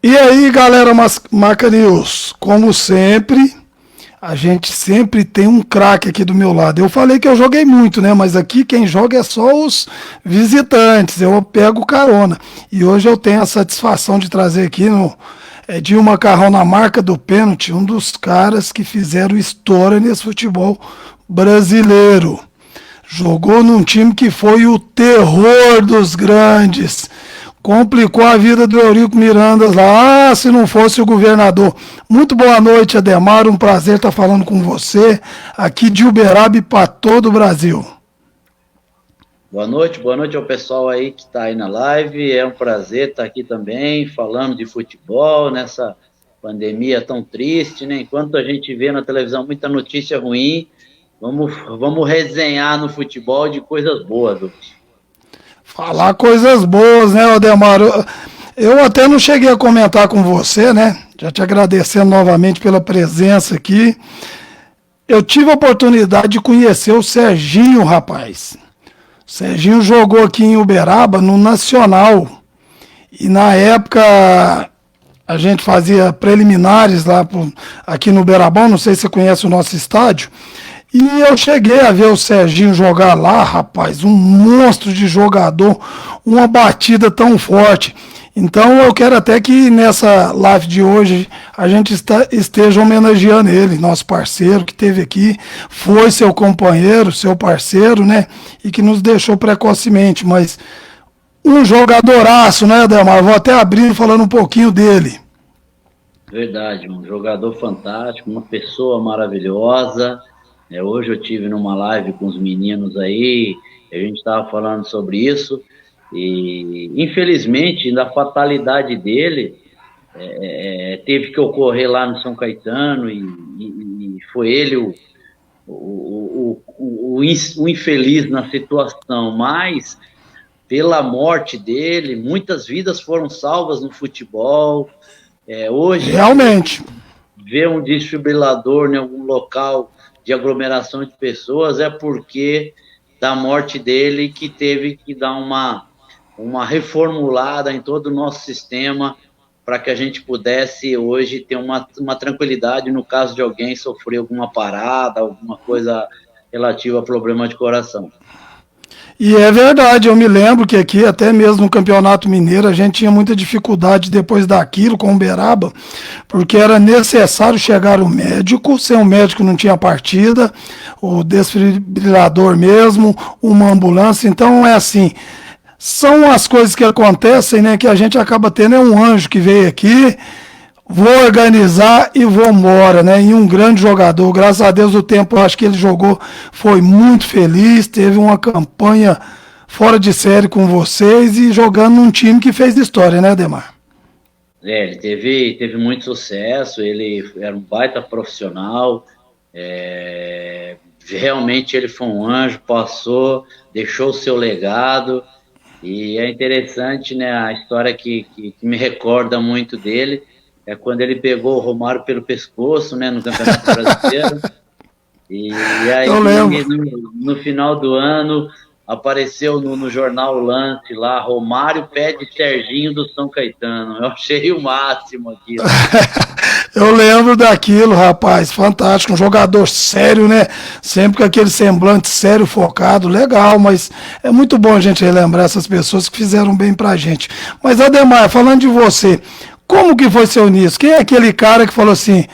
E aí, galera Maca News, como sempre, a gente sempre tem um craque aqui do meu lado. Eu falei que eu joguei muito, né? Mas aqui quem joga é só os visitantes, eu pego carona. E hoje eu tenho a satisfação de trazer aqui no Edinho Macarrão na marca do pênalti, um dos caras que fizeram história nesse futebol brasileiro. Jogou num time que foi o terror dos grandes. Complicou a vida do Eurico Miranda lá, se não fosse o governador. Muito boa noite, Ademar. Um prazer estar falando com você aqui de Uberaba para todo o Brasil. Boa noite ao pessoal aí que está aí na live. É um prazer estar aqui também, falando de futebol nessa pandemia tão triste, né? Enquanto a gente vê na televisão muita notícia ruim, vamos resenhar no futebol de coisas boas hoje. Falar coisas boas, né, Ademar? Eu até não cheguei a comentar com você, né? Já te agradecendo novamente pela presença aqui. Eu tive a oportunidade de conhecer o Serginho, rapaz. O Serginho jogou aqui em Uberaba, no Nacional. E na época a gente fazia preliminares lá aqui no Uberabão, não sei se você conhece o nosso estádio. E eu cheguei a ver o Serginho jogar lá, rapaz, um monstro de jogador, uma batida tão forte. Então eu quero até que nessa live de hoje a gente esteja homenageando ele, nosso parceiro que esteve aqui, foi seu companheiro, seu parceiro, né? E que nos deixou precocemente, mas um jogadoraço, né, Ademar? Vou até abrir falando um pouquinho dele. Verdade, um jogador fantástico, uma pessoa maravilhosa. Hoje eu tive numa live com os meninos aí, a gente estava falando sobre isso, e infelizmente, da fatalidade dele, teve que ocorrer lá no São Caetano, e foi ele o infeliz na situação, mas pela morte dele, muitas vidas foram salvas no futebol. Hoje, realmente, ver um desfibrilador em algum local de aglomeração de pessoas é porque da morte dele que teve que dar uma reformulada em todo o nosso sistema para que a gente pudesse hoje ter uma tranquilidade no caso de alguém sofrer alguma parada, alguma coisa relativa a problema de coração. E é verdade, eu me lembro que aqui, até mesmo no Campeonato Mineiro, a gente tinha muita dificuldade depois daquilo com o Uberaba, porque era necessário chegar o médico, sem um médico não tinha partida, o desfibrilador mesmo, uma ambulância, então é assim, são as coisas que acontecem, né, que a gente acaba tendo, é um anjo que veio aqui, vou organizar e vou embora, né? E um grande jogador, graças a Deus o tempo, eu acho que ele jogou, foi muito feliz, teve uma campanha fora de série com vocês e jogando num time que fez história, né, Ademar? Ele teve muito sucesso, ele era um baita profissional, realmente ele foi um anjo, passou, deixou o seu legado, e é interessante, né, a história que me recorda muito dele, é quando ele pegou o Romário pelo pescoço, né, no Campeonato Brasileiro. E aí, no final do ano, apareceu no jornal o lance lá, Romário pede Serginho do São Caetano. Eu achei o máximo aquilo. Eu lembro daquilo, rapaz, fantástico, um jogador sério, né? Sempre com aquele semblante sério, focado, legal, mas é muito bom a gente relembrar essas pessoas que fizeram bem pra gente. Mas, Ademar, falando de você, como que foi seu início? Quem é aquele cara que falou assim,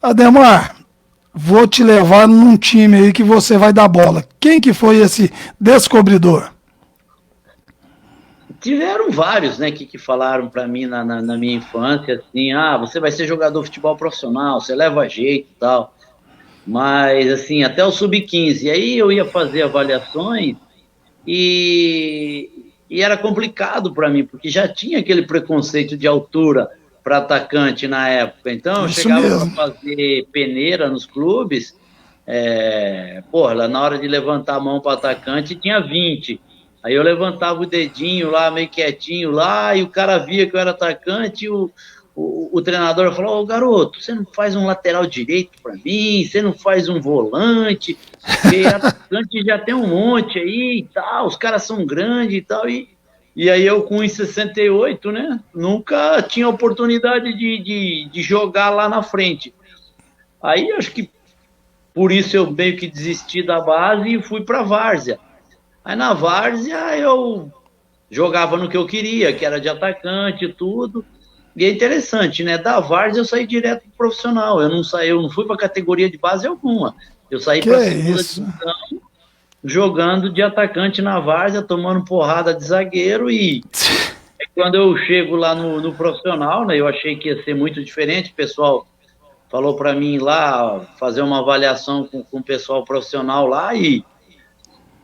Ademar, vou te levar num time aí que você vai dar bola? Quem que foi esse descobridor? Tiveram vários, né, que falaram para mim na minha infância, assim, você vai ser jogador de futebol profissional, você leva jeito e tal. Mas, assim, até o sub-15. E aí eu ia fazer avaliações e era complicado para mim, porque já tinha aquele preconceito de altura para atacante na época. Então, eu chegava para fazer peneira nos clubes, lá na hora de levantar a mão para atacante, tinha 20. Aí eu levantava o dedinho lá, meio quietinho lá, e o cara via que eu era atacante, e o treinador falou, garoto, você não faz um lateral direito para mim, você não faz um volante, porque atacante já tem um monte aí e tal, os caras são grandes e tal, e E aí eu com 1,68, né? Nunca tinha oportunidade de jogar lá na frente. Aí acho que por isso eu meio que desisti da base e fui para a várzea. Aí na várzea eu jogava no que eu queria, que era de atacante e tudo. E é interessante, né? Da várzea eu saí direto pro profissional. Eu não fui para categoria de base alguma. Eu saí para segunda divisão, jogando de atacante na várzea, tomando porrada de zagueiro. E quando eu chego lá no profissional, né? Eu achei que ia ser muito diferente. O pessoal falou para mim lá fazer uma avaliação com o pessoal profissional lá, e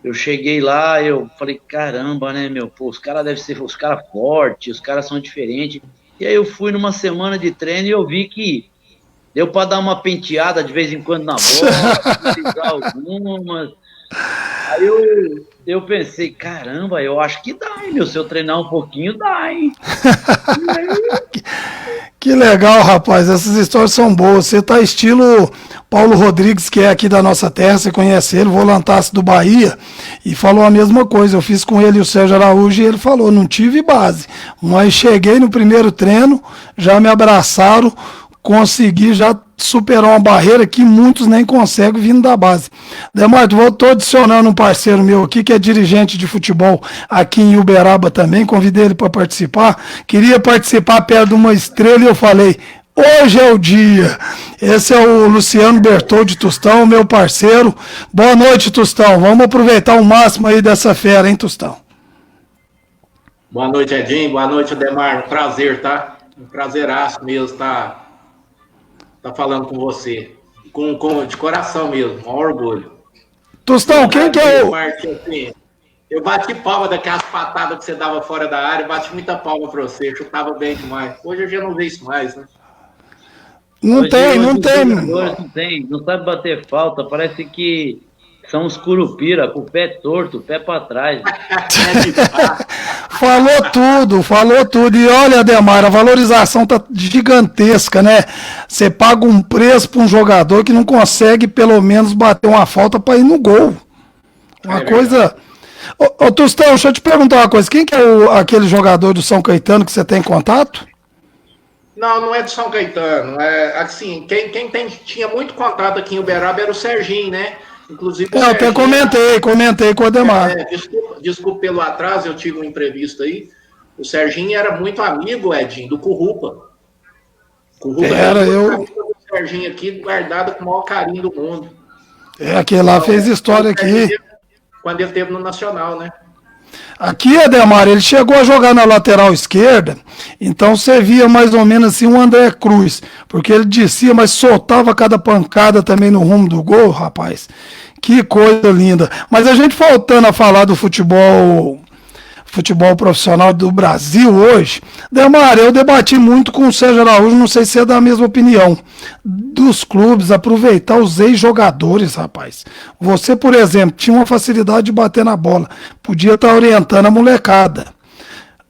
eu cheguei lá, eu falei, caramba, né, meu, pô, os caras devem ser os caras fortes, os caras são diferentes. E aí eu fui numa semana de treino e eu vi que deu para dar uma penteada de vez em quando na bola, utilizar algumas. Aí eu pensei, caramba, eu acho que dá, hein, meu, se eu treinar um pouquinho, dá, hein. Que legal, rapaz, essas histórias são boas. Você tá estilo Paulo Rodrigues, que é aqui da nossa terra, você conhece ele, volantasse do Bahia, e falou a mesma coisa. Eu fiz com ele e o Sérgio Araújo e ele falou, não tive base, mas cheguei no primeiro treino, já me abraçaram, consegui já superar uma barreira que muitos nem conseguem vindo da base. Demarco, estou adicionando um parceiro meu aqui, que é dirigente de futebol aqui em Uberaba também, convidei ele para participar, queria participar perto de uma estrela e eu falei, hoje é o dia. Esse é o Luciano Bertoldi Tostão, meu parceiro. Boa noite, Tostão, vamos aproveitar o máximo aí dessa fera, hein, Tostão? Boa noite, Edinho, boa noite, Ademar, um prazer, tá? Um prazeraço mesmo, tá falando com você, de coração mesmo, um orgulho. Tostão, quem que é o... Assim, eu bati palma daquelas patadas que você dava fora da área, bati muita palma pra você, chutava bem demais. Hoje eu já não vejo isso mais, né? Não tem. Não sabe bater falta, parece que são os curupira, com o pé torto, o pé pra trás. Falou tudo. E olha, Ademar, a valorização tá gigantesca, né? Você paga um preço para um jogador que não consegue pelo menos bater uma falta para ir no gol. Uma coisa... Ô, Tostão, deixa eu te perguntar uma coisa. Quem que é aquele jogador do São Caetano que você tem contato? Não é do São Caetano. É, assim, quem tinha muito contato aqui em Uberaba era o Serginho, né? Inclusive, eu até comentei com o Ademar. Desculpa pelo atraso, eu tive um imprevisto aí. O Serginho era muito amigo, Edinho, do Currupa. O Serginho aqui, guardado com o maior carinho do mundo. Aquele lá fez história aqui. Quando ele esteve no Nacional, né? Aqui, Ademar, ele chegou a jogar na lateral esquerda, então você via mais ou menos assim um André Cruz, porque ele descia, mas soltava cada pancada também no rumo do gol, rapaz. Que coisa linda. Mas a gente voltando a falar do futebol profissional do Brasil hoje, Demar, eu debati muito com o Sérgio Araújo, não sei se é da mesma opinião, dos clubes aproveitar os ex-jogadores, rapaz. Você, por exemplo, tinha uma facilidade de bater na bola, podia estar orientando a molecada.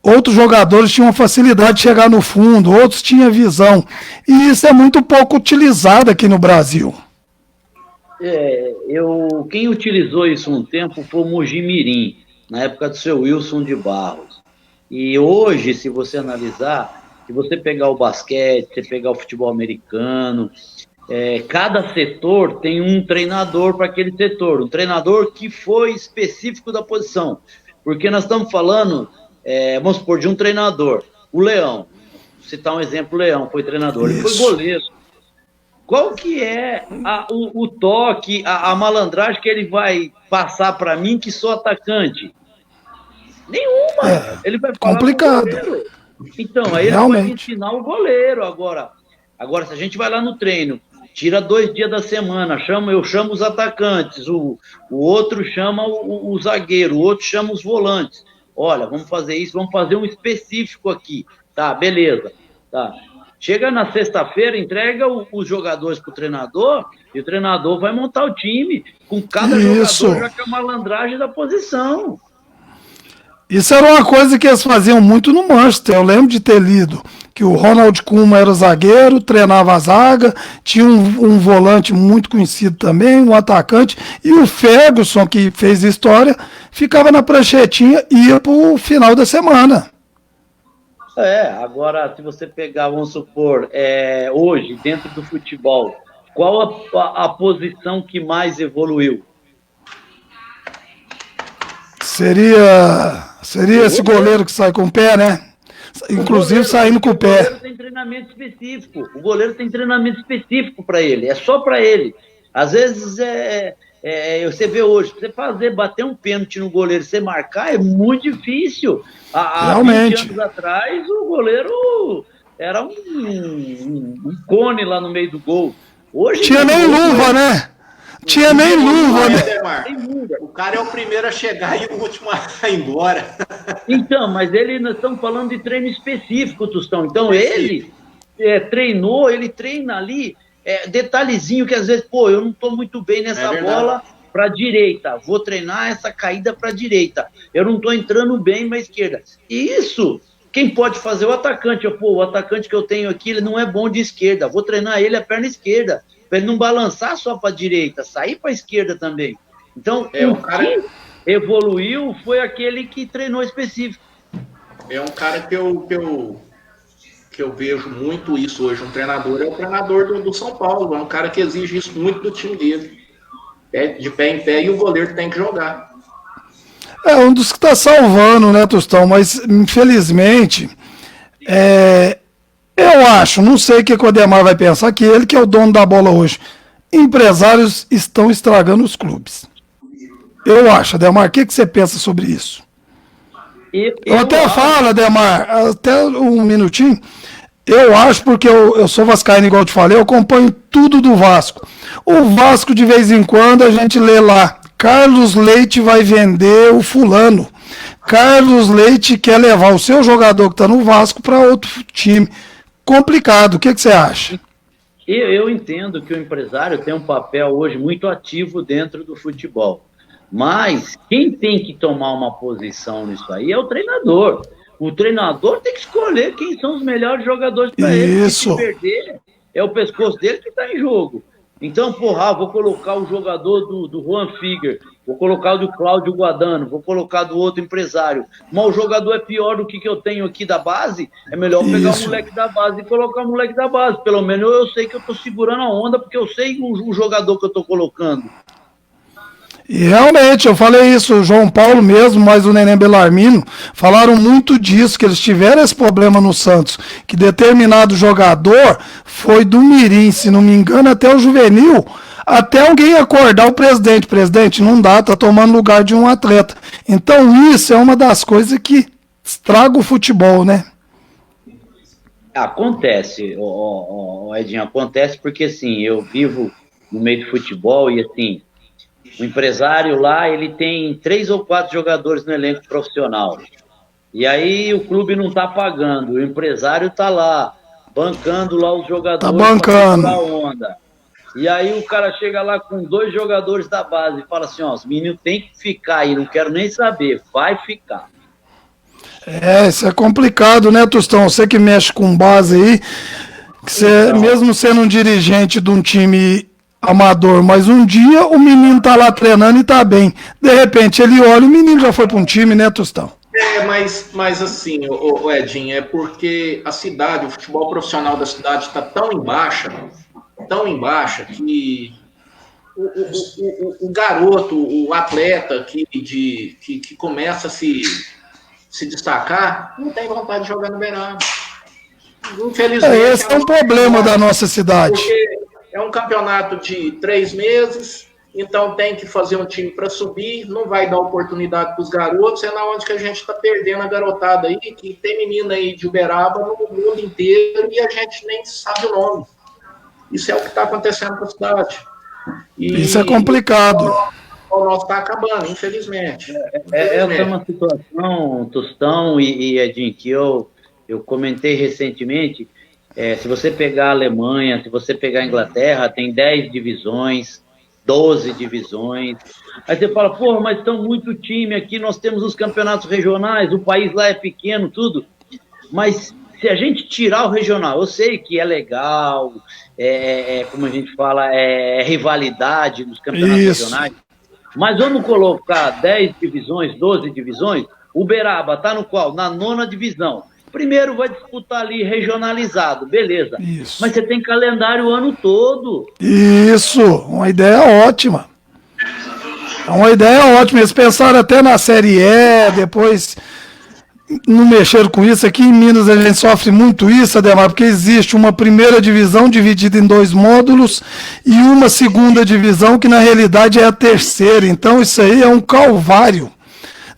Outros jogadores tinham uma facilidade de chegar no fundo, outros tinham visão. E isso é muito pouco utilizado aqui no Brasil. Quem utilizou isso um tempo foi o Mojimirim, na época do seu Wilson de Barros. E hoje, se você analisar, se você pegar o basquete, você pegar o futebol americano, cada setor tem um treinador para aquele setor, um treinador que foi específico da posição. Porque nós estamos falando, vamos supor, de um treinador, o Leão, vou citar um exemplo, o Leão foi treinador, ele foi goleiro. Qual que é o toque, a malandragem que ele vai passar para mim que sou atacante? Nenhuma. Ele vai falar complicado. Então, aí ele vai ensinar o goleiro agora. Agora, se a gente vai lá no treino, tira 2 dias da semana, eu chamo os atacantes, o outro chama o zagueiro, o outro chama os volantes. Olha, vamos fazer isso, vamos fazer um específico aqui. Tá, beleza. Tá. Chega na sexta-feira, entrega os jogadores pro treinador e o treinador vai montar o time com cada jogador já com a malandragem da posição. Isso era uma coisa que eles faziam muito no Manchester. Eu lembro de ter lido que o Ronald Koeman era o zagueiro, treinava a zaga, tinha um volante muito conhecido também, um atacante, e o Ferguson, que fez história, ficava na pranchetinha e ia para o final da semana. Agora, se você pegar, vamos supor, hoje, dentro do futebol, qual a posição que mais evoluiu? Seria esse goleiro que sai com o pé, né? Inclusive saindo com o pé. O goleiro tem treinamento específico. O goleiro tem treinamento específico para ele. É só para ele. Às vezes você vê hoje, você bater um pênalti no goleiro, você marcar, é muito difícil. Há 20 anos atrás, o goleiro era um cone lá no meio do gol. Hoje tinha nem luva, né? Tinha nem luva, né? O cara é o primeiro a chegar e o último a ir embora. Então, mas nós estamos falando de treino específico, Tostão. Então, ele treinou, ele treina ali, detalhezinho que às vezes, eu não estou muito bem nessa bola para a direita, vou treinar essa caída para a direita, eu não estou entrando bem para a esquerda. E isso, quem pode fazer? O atacante. O atacante que eu tenho aqui, ele não é bom de esquerda, vou treinar ele a perna esquerda, para ele não balançar só para a direita, sair para a esquerda também. Então, o cara que evoluiu foi aquele que treinou específico. É um cara que eu vejo muito isso hoje. Um treinador é o treinador do São Paulo. É um cara que exige isso muito do time dele. De pé em pé, e o goleiro tem que jogar. É um dos que está salvando, né, Tostão? Mas, infelizmente, eu acho, não sei o que o Ademar vai pensar, que ele que é o dono da bola hoje. Empresários estão estragando os clubes. Eu acho, Ademar, o que você pensa sobre isso? Eu até falo, Ademar, até um minutinho, eu acho, porque eu sou vascaíno, igual eu te falei, eu acompanho tudo do Vasco. O Vasco, de vez em quando, a gente lê lá, Carlos Leite vai vender o fulano. Carlos Leite quer levar o seu jogador que está no Vasco para outro time. Complicado, o que você acha? Eu entendo que o empresário tem um papel hoje muito ativo dentro do futebol. Mas quem tem que tomar uma posição nisso aí é o treinador. O treinador tem que escolher quem são os melhores jogadores para ele. Se perder, é o pescoço dele que está em jogo. Então, vou colocar o jogador do Juan Figuer, vou colocar o do Cláudio Guadano, vou colocar do outro empresário. Mas o jogador é pior do que eu tenho aqui da base, é melhor pegar o moleque da base e colocar o moleque da base. Pelo menos eu sei que eu estou segurando a onda, porque eu sei o jogador que eu estou colocando. E realmente, eu falei isso, o João Paulo mesmo, mas o Neném Belarmino, falaram muito disso, que eles tiveram esse problema no Santos, que determinado jogador foi do Mirim, se não me engano, até o juvenil, até alguém acordar o presidente, não dá, tá tomando lugar de um atleta. Então isso é uma das coisas que estraga o futebol, né? Acontece, Edinho, acontece porque assim, eu vivo no meio do futebol e assim, o empresário lá, ele tem 3 ou 4 jogadores no elenco profissional. E aí o clube não está pagando. O empresário está lá, bancando lá os jogadores. Tá bancando. A onda. E aí o cara chega lá com 2 jogadores da base e fala assim, os meninos têm que ficar aí, não quero nem saber, vai ficar. Isso é complicado, né, Tostão? Você que mexe com base aí, que você, mesmo sendo um dirigente de um time amador, mas um dia o menino tá lá treinando e tá bem. De repente ele olha, o menino já foi para um time, né, Tostão? Mas assim, o Edinho, é porque a cidade, o futebol profissional da cidade está tão em baixa que o garoto, o atleta que começa a se destacar, não tem vontade de jogar no verão. Infelizmente. Esse é um problema da nossa cidade. Porque é um campeonato de 3 meses, então tem que fazer um time para subir, não vai dar oportunidade para os garotos, é na onde que a gente está perdendo a garotada aí, que tem menina aí de Uberaba no mundo inteiro e a gente nem sabe o nome. Isso é o que está acontecendo com a cidade. Isso é complicado. O nosso está acabando, infelizmente. Essa é uma situação, Tostão e Edinho, que eu comentei recentemente. Se você pegar a Alemanha, se você pegar a Inglaterra, tem 10 divisões, 12 divisões. Aí você fala, mas estão muito time aqui, nós temos os campeonatos regionais, o país lá é pequeno, tudo. Mas se a gente tirar o regional, eu sei que é legal, como a gente fala, é rivalidade nos campeonatos regionais, mas vamos colocar 10 divisões, 12 divisões, Uberaba está no qual? Na 9ª divisão. Primeiro vai disputar ali regionalizado, beleza. Isso. Mas você tem calendário o ano todo. Isso, uma ideia ótima. É uma ideia ótima. Eles pensaram até na Série E, depois não mexeram com isso. Aqui em Minas a gente sofre muito isso, Ademar, porque existe uma primeira divisão dividida em 2 módulos e uma segunda divisão que na realidade é a terceira. Então isso aí é um calvário.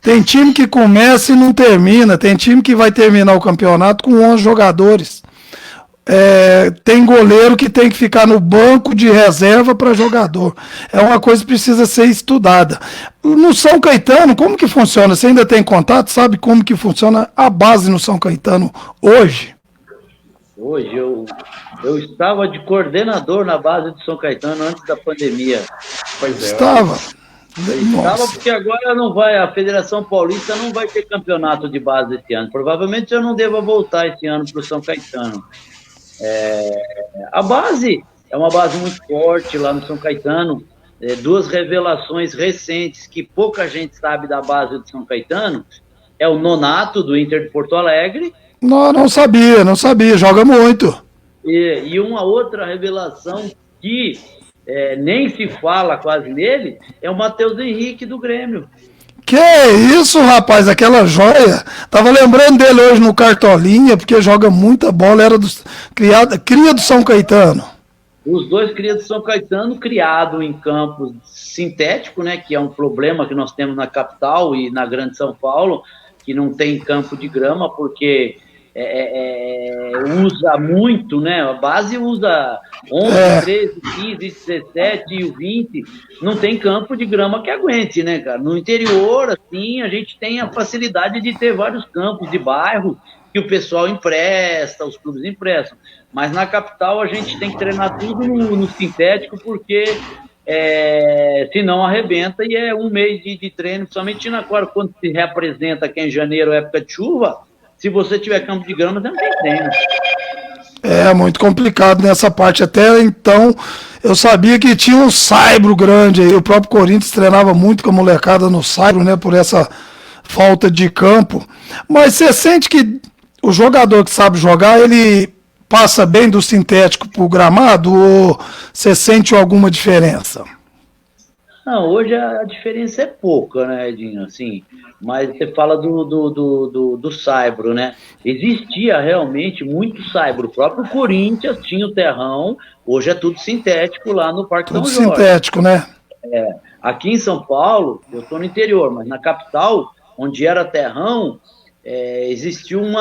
Tem time que começa e não termina, tem time que vai terminar o campeonato com 11 jogadores. Tem goleiro que tem que ficar no banco de reserva para jogador. É uma coisa que precisa ser estudada. No São Caetano, como que funciona? Você ainda tem contato? Sabe como que funciona a base no São Caetano hoje? Hoje eu estava de coordenador na base do São Caetano antes da pandemia. Pois é. Estava. Estava porque agora não vai, a Federação Paulista não vai ter campeonato de base esse ano. Provavelmente eu não devo voltar esse ano para o São Caetano. A base é uma base muito forte lá no São Caetano. 2 revelações recentes que pouca gente sabe da base do São Caetano é o Nonato, do Inter de Porto Alegre. Não sabia, joga muito. E uma outra revelação que nem se fala quase nele, é o Matheus Henrique do Grêmio. Que isso, rapaz, aquela joia. Tava lembrando dele hoje no Cartolinha, porque joga muita bola, era cria do São Caetano. Os 2 criados do São Caetano, criado em campos sintético, né, que é um problema que nós temos na capital e na Grande São Paulo, que não tem campo de grama, porque usa muito, né? A base usa 11, 13, 15, 17 e o 20. Não tem campo de grama que aguente, né, cara? No interior, assim, a gente tem a facilidade de ter vários campos de bairro que o pessoal empresta, os clubes emprestam. Mas na capital a gente tem que treinar tudo no sintético, porque senão arrebenta, e é um mês de treino, principalmente agora, quando se reapresenta aqui em janeiro, época de chuva. Se você tiver campo de grama, você não tem treino. É muito complicado nessa parte. Até então, eu sabia que tinha um saibro grande aí. O próprio Corinthians treinava muito com a molecada no saibro, né? Por essa falta de campo. Mas você sente que o jogador que sabe jogar, ele passa bem do sintético pro gramado? Ou você sente alguma diferença? Não, hoje a diferença é pouca, né, Edinho? Assim, mas você fala do saibro, né? Existia realmente muito saibro. O próprio Corinthians tinha o terrão, hoje é tudo sintético lá no Parque São Jorge. Tudo sintético, né? Aqui em São Paulo, eu estou no interior, mas na capital, onde era terrão, existiu um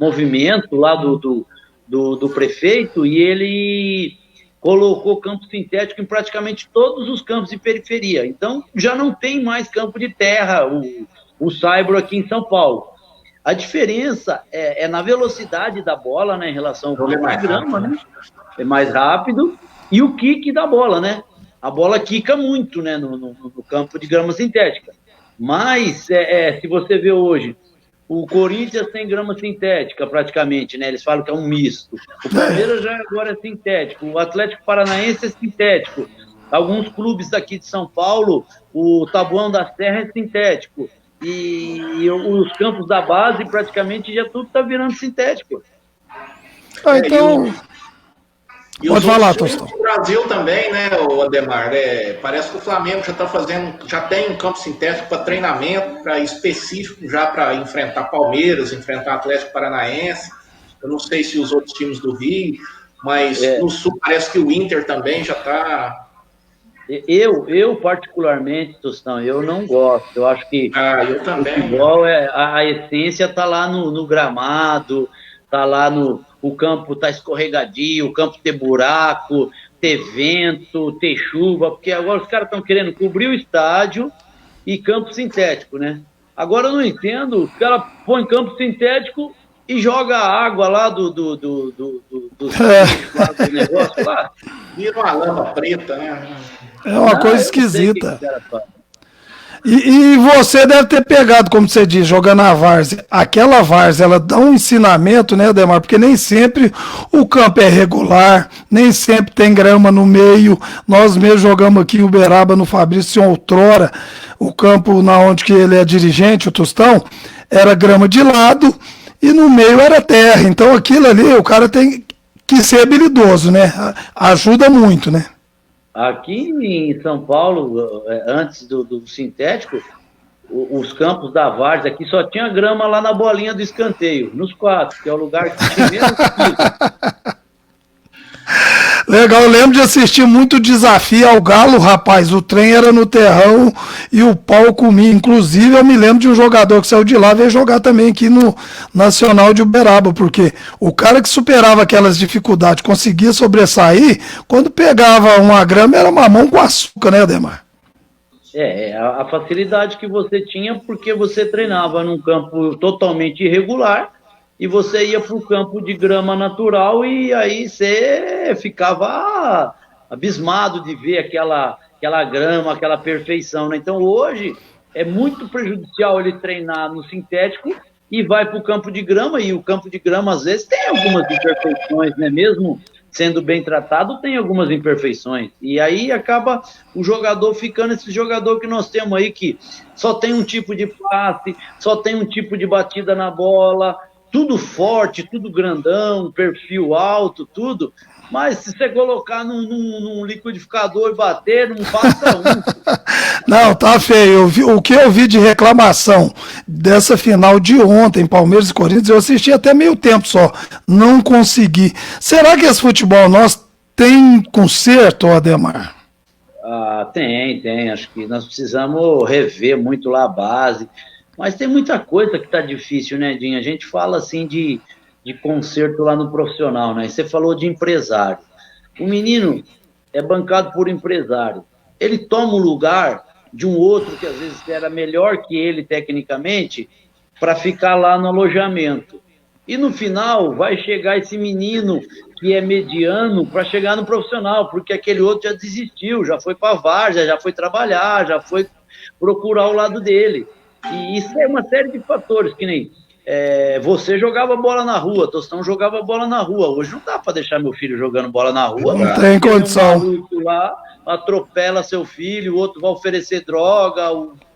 movimento lá do prefeito, e ele colocou campo sintético em praticamente todos os campos de periferia. Então, já não tem mais campo de terra, o saibro aqui em São Paulo. A diferença é na velocidade da bola, né, em relação ao campo de grama, né? É mais rápido. E o kick da bola, né? A bola quica muito, né, no campo de grama sintética. Mas, se você vê hoje, o Corinthians tem grama sintética praticamente, né? Eles falam que é um misto. O Palmeiras já agora é sintético. O Atlético Paranaense é sintético. Alguns clubes aqui de São Paulo, o Taboão da Serra é sintético. E os campos da base praticamente já tudo está virando sintético. Então... Pode falar, Tostão. No Brasil também, né, o Ademar? Parece que o Flamengo já tem um campo sintético para treinamento, para específico já para enfrentar Palmeiras, enfrentar Atlético Paranaense. Eu não sei se os outros times do Rio, mas no Sul parece que o Inter também já está. Eu particularmente, Tostão, eu não gosto. Eu acho que eu também. O futebol a essência está lá no gramado, está lá o campo tá escorregadio, o campo ter buraco, ter vento, ter chuva, porque agora os caras estão querendo cobrir o estádio e campo sintético, né? Agora eu não entendo, os caras põem campo sintético e joga a água lá do negócio lá. Vira uma lama preta, né? É uma coisa esquisita. E você deve ter pegado, como você diz, jogando a várzea. Aquela várzea, ela dá um ensinamento, né, Ademar? Porque nem sempre o campo é regular, nem sempre tem grama no meio. Nós mesmos jogamos aqui em Uberaba, no Fabrício, outrora, o campo na onde que ele é dirigente, o Tostão, era grama de lado e no meio era terra. Então aquilo ali, o cara tem que ser habilidoso, né? Ajuda muito, né? Aqui em São Paulo, antes do sintético, os campos da várzea aqui só tinha grama lá na bolinha do escanteio, nos 4, que é o lugar que tinha menos piso. Legal, eu lembro de assistir muito Desafio ao Galo, rapaz. O trem era no terrão e o pau comia. Inclusive, eu me lembro de um jogador que saiu de lá e veio jogar também aqui no Nacional de Uberaba, porque o cara que superava aquelas dificuldades, conseguia sobressair, quando pegava uma grama era mamão com açúcar, né, Ademar? A facilidade que você tinha porque você treinava num campo totalmente irregular e você ia para o campo de grama natural e aí você ficava abismado de ver aquela grama, aquela perfeição, né? Então hoje é muito prejudicial ele treinar no sintético e vai para o campo de grama, e o campo de grama às vezes tem algumas imperfeições, né? Mesmo sendo bem tratado, tem algumas imperfeições. E aí acaba o jogador ficando esse jogador que nós temos aí, que só tem um tipo de passe, só tem um tipo de batida na bola, tudo forte, tudo grandão, perfil alto, tudo. Mas se você colocar num liquidificador e bater, não passa um. Não, tá feio. O que eu vi de reclamação dessa final de ontem, Palmeiras e Corinthians, eu assisti até meio tempo só. Não consegui. Será que esse futebol nosso tem conserto, Ademar? Ah, tem. Acho que nós precisamos rever muito lá a base. Mas tem muita coisa que tá difícil, né, Dinho? A gente fala assim de conserto lá no profissional, né? Você falou de empresário. O menino é bancado por empresário. Ele toma o lugar de um outro que às vezes era melhor que ele tecnicamente para ficar lá no alojamento. E no final vai chegar esse menino que é mediano para chegar no profissional, porque aquele outro já desistiu, já foi para a várzea, já foi trabalhar, já foi procurar o lado dele. E isso é uma série de fatores, que nem você jogava bola na rua, Tostão jogava bola na rua. Hoje não dá para deixar meu filho jogando bola na rua. Não tem condição. Um maluco lá atropela seu filho, o outro vai oferecer droga,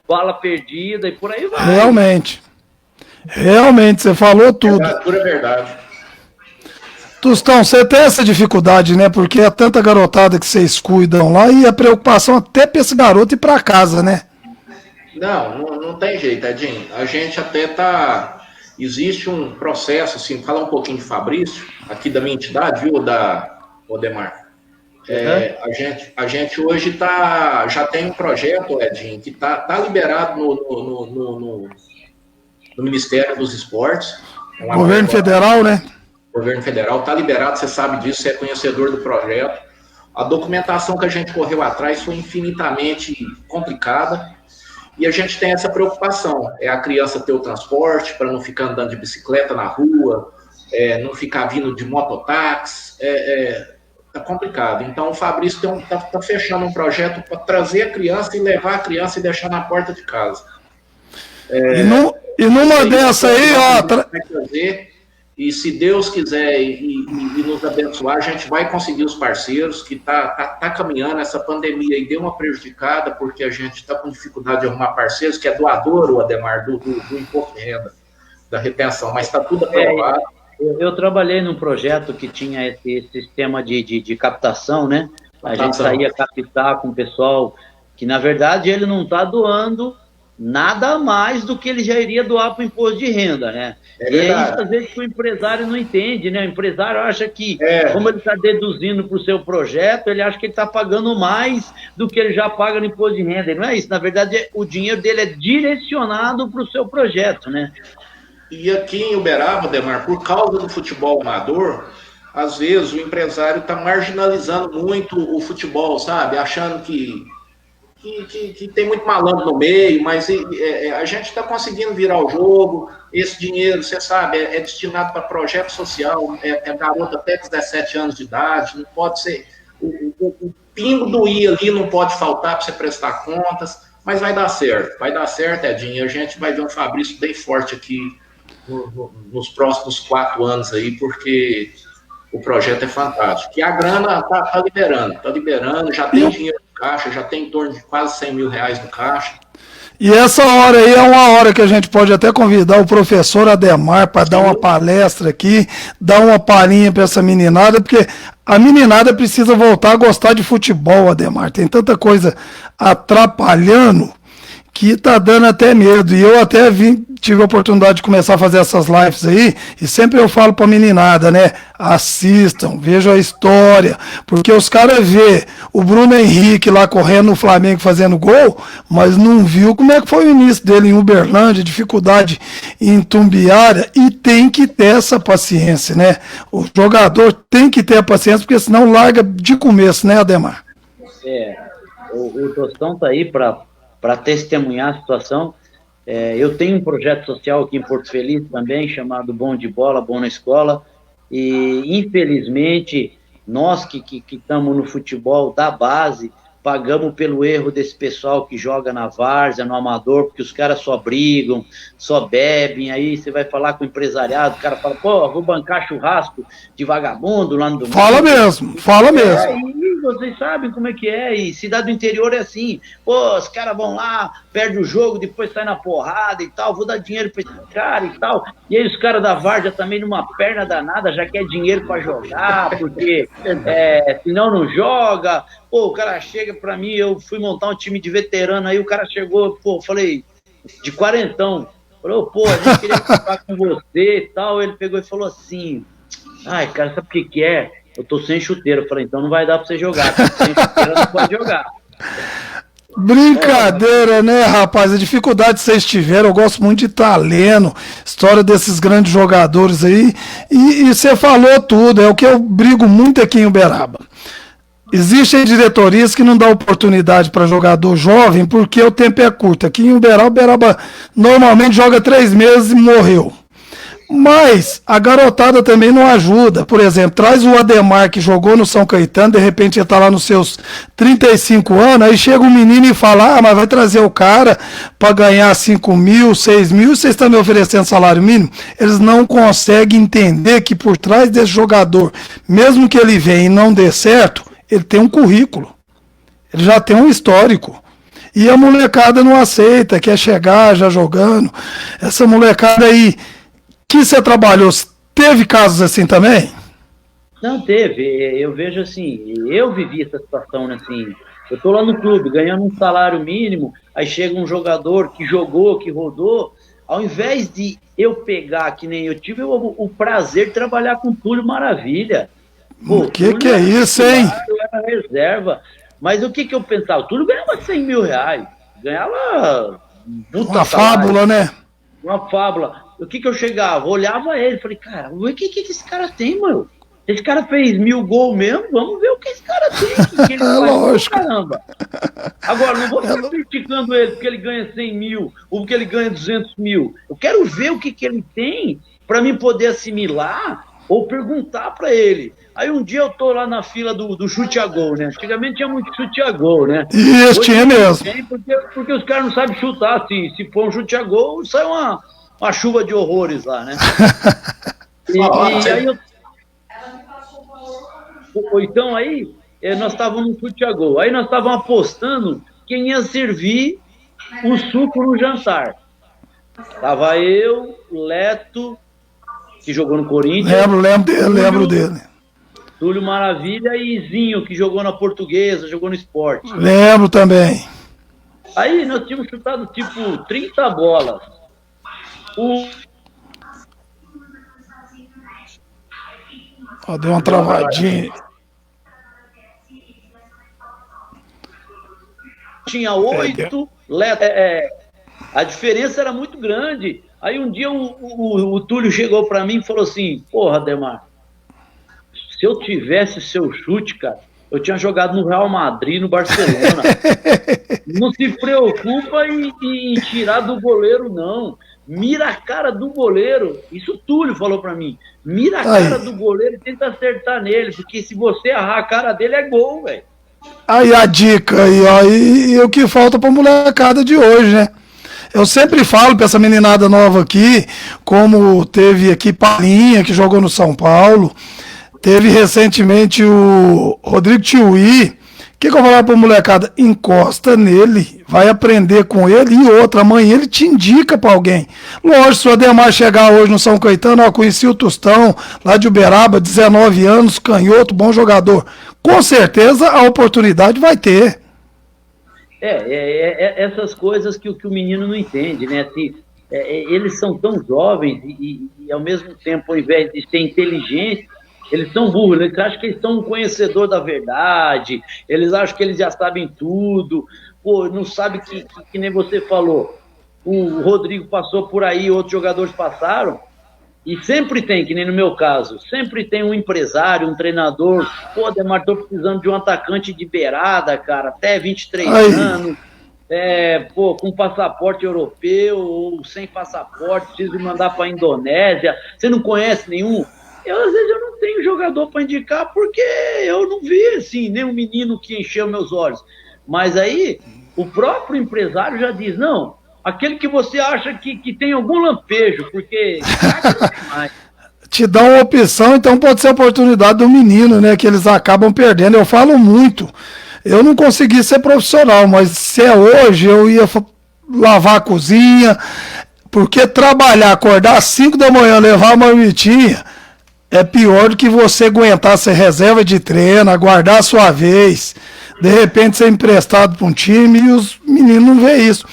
bala perdida e por aí vai. Realmente, você falou tudo. É pura verdade. Tostão, você tem essa dificuldade, né? Porque é tanta garotada que vocês cuidam lá e a preocupação até para esse garoto ir para casa, né? Não tem jeito, Edinho. A gente até tá... Existe um processo, assim, falar um pouquinho de Fabrício, aqui da minha entidade, viu, da Odemar? A gente hoje já tem um projeto, Edinho, que tá liberado no Ministério dos Esportes. Governo Federal, né? Governo Federal, tá liberado, você sabe disso, você é conhecedor do projeto. A documentação que a gente correu atrás foi infinitamente complicada. E a gente tem essa preocupação, é a criança ter o transporte, para não ficar andando de bicicleta na rua, não ficar vindo de mototáxi, tá complicado. Então o Fabrício tá fechando um projeto para trazer a criança e levar a criança e deixar na porta de casa. E numa dessa aí, ó... E se Deus quiser e nos abençoar, a gente vai conseguir os parceiros, que tá caminhando. Essa pandemia aí deu uma prejudicada, porque a gente está com dificuldade de arrumar parceiros, que é doador, o Ademar, do imposto de renda, da retenção, mas está tudo aprovado. Eu trabalhei num projeto que tinha esse sistema de captação, né? A gente saía captar com o pessoal, que na verdade ele não está doando nada mais do que ele já iria doar para o imposto de renda, né? E é isso, às vezes, que o empresário não entende, né? O empresário acha que, como ele está deduzindo para o seu projeto, ele acha que ele está pagando mais do que ele já paga no imposto de renda. E não é isso. Na verdade, o dinheiro dele é direcionado para o seu projeto, né? E aqui em Uberaba, Demar, por causa do futebol amador, às vezes o empresário está marginalizando muito o futebol, sabe? Achando que tem muito malandro no meio, mas a gente está conseguindo virar o jogo. Esse dinheiro, você sabe, é destinado para projeto social, é garota até 17 anos de idade, não pode ser... O pingo do i ali não pode faltar para você prestar contas, Mas vai dar certo, Edinho. A gente vai ver um Fabrício bem forte aqui nos próximos 4 anos aí, porque o projeto é fantástico. E a grana tá liberando, já tem dinheiro no caixa, já tem em torno de quase 100 mil reais no caixa. E essa hora aí é uma hora que a gente pode até convidar o professor Ademar para dar uma palestra aqui, dar uma palhinha para essa meninada, porque a meninada precisa voltar a gostar de futebol, Ademar. Tem tanta coisa atrapalhando que tá dando até medo. E eu até tive a oportunidade de começar a fazer essas lives aí, e sempre eu falo pra meninada, né? Assistam, vejam a história, porque os caras vê o Bruno Henrique lá correndo no Flamengo fazendo gol, mas não viu como é que foi o início dele em Uberlândia, dificuldade em Tumbiara, e tem que ter essa paciência, né? O jogador tem que ter a paciência, porque senão larga de começo, né, Ademar? O Tostão tá aí para testemunhar a situação. Eu tenho um projeto social aqui em Porto Feliz também, chamado Bom de Bola, Bom na Escola, e infelizmente nós que estamos no futebol da base, pagamos pelo erro desse pessoal que joga na várzea, no amador, porque os caras só brigam, só bebem. Aí você vai falar com o empresariado, o cara fala, pô, vou bancar churrasco de vagabundo lá no domingo. Fala mesmo. Aí vocês sabem como é que é, e cidade do interior é assim, pô, os caras vão lá, perde o jogo, depois sai na porrada e tal, vou dar dinheiro pra esse cara e tal, e aí os caras da várzea também numa perna danada, já quer dinheiro pra jogar, porque senão não joga. Pô, o cara chega pra mim, eu fui montar um time de veterano, aí o cara chegou, pô, falei, de quarentão, falou, pô, a gente queria jogar com você e tal, ele pegou e falou assim, ai, cara, sabe o que é? Eu tô sem chuteira. Eu falei, então não vai dar pra você jogar, sem chuteira não pode jogar. Brincadeira, né, rapaz? A dificuldade que vocês tiveram, eu gosto muito de estar lendo história desses grandes jogadores aí, e você falou tudo, é o que eu brigo muito aqui em Uberaba. Existem diretorias que não dão oportunidade para jogador jovem porque o tempo é curto. Aqui em Uberaba normalmente joga 3 meses e morreu. Mas a garotada também não ajuda. Por exemplo, traz o Ademar que jogou no São Caetano, de repente ele está lá nos seus 35 anos, aí chega um menino e fala, mas vai trazer o cara para ganhar 5 mil, 6 mil, vocês estão me oferecendo salário mínimo? Eles não conseguem entender que por trás desse jogador, mesmo que ele venha e não dê certo, ele tem um currículo, ele já tem um histórico. E a molecada não aceita, quer chegar já jogando. Essa molecada aí que você trabalhou, teve casos assim também? Não, teve. Eu vejo assim, eu vivi essa situação, né, assim, eu tô lá no clube ganhando um salário mínimo, aí chega um jogador que jogou, que rodou, ao invés de eu pegar, que nem eu tive o prazer de trabalhar com o Túlio Maravilha. Pô, que é isso, hein? Eu era reserva. Mas o que eu pensava? O Túlio ganhava 100 mil reais. Ganhava uma fábula, né? Uma fábula. O que eu chegava? Olhava ele, falei, cara, o que esse cara tem, mano? Esse cara fez 1000 gols mesmo, vamos ver o que esse cara tem. Que ele faz, lógico. Caramba. Agora, não vou ficar criticando ele porque ele ganha 100 mil ou porque ele ganha 200 mil. Eu quero ver o que ele tem para mim poder assimilar ou perguntar para ele. Aí um dia eu tô lá na fila do chute a gol, né? Antigamente tinha muito chute a gol, né? Isso, tinha mesmo. Porque os caras não sabem chutar. Se for um chute a gol, sai uma chuva de horrores lá, né? E aí então aí nós estávamos no chute a gol. Aí nós estávamos apostando quem ia servir o suco no jantar. Tava eu, Leto, que jogou no Corinthians. Lembro dele. Túlio Maravilha e Zinho, que jogou na Portuguesa, jogou no Sport. Lembro também. Aí nós tínhamos chutado tipo 30 bolas. Deu uma travadinha. Tinha 8, a diferença era muito grande. Aí um dia o Túlio chegou para mim e falou assim, porra, Ademar, se eu tivesse seu chute, cara, eu tinha jogado no Real Madrid, no Barcelona. Não se preocupa em tirar do goleiro, não. Mira a cara do goleiro. Isso o Túlio falou pra mim. Mira a cara do goleiro e tenta acertar nele, porque se você errar a cara dele é gol, velho. Aí a dica aí, ó, e o que falta pra molecada de hoje, né? Eu sempre falo pra essa meninada nova aqui, como teve aqui Palinha, que jogou no São Paulo, teve recentemente o Rodrigo Tiuí. O que eu vou falar pra molecada? Encosta nele, vai aprender com ele e outra, amanhã ele te indica pra alguém. Lógico, se o Ademar chegar hoje no São Caetano, ó, conheci o Tostão, lá de Uberaba, 19 anos, canhoto, bom jogador. Com certeza a oportunidade vai ter. Essas coisas que o menino não entende, né? Assim, eles são tão jovens e, ao mesmo tempo, ao invés de ser inteligentes, eles são burros, eles acham que eles são um conhecedor da verdade, eles acham que eles já sabem tudo, pô, não sabe que nem você falou, o Rodrigo passou por aí, outros jogadores passaram, e sempre tem, que nem no meu caso, sempre tem um empresário, um treinador, pô, Ademar, tô precisando de um atacante de beirada, cara, até 23 anos, pô, com passaporte europeu ou sem passaporte, preciso mandar para a Indonésia, você não conhece nenhum? Às vezes eu não tenho jogador para indicar porque eu não vi, assim, nenhum menino que encheu meus olhos. Mas aí, o próprio empresário já diz, não, aquele que você acha que tem algum lampejo, porque te dá uma opção, então pode ser a oportunidade do menino, né, que eles acabam perdendo. Eu falo muito, eu não consegui ser profissional, mas se é hoje, eu ia lavar a cozinha, porque trabalhar, acordar às 5 da manhã, levar a marmitinha, é pior do que você aguentar ser reserva de treino, aguardar a sua vez, de repente ser emprestado para um time e os meninos não vê isso.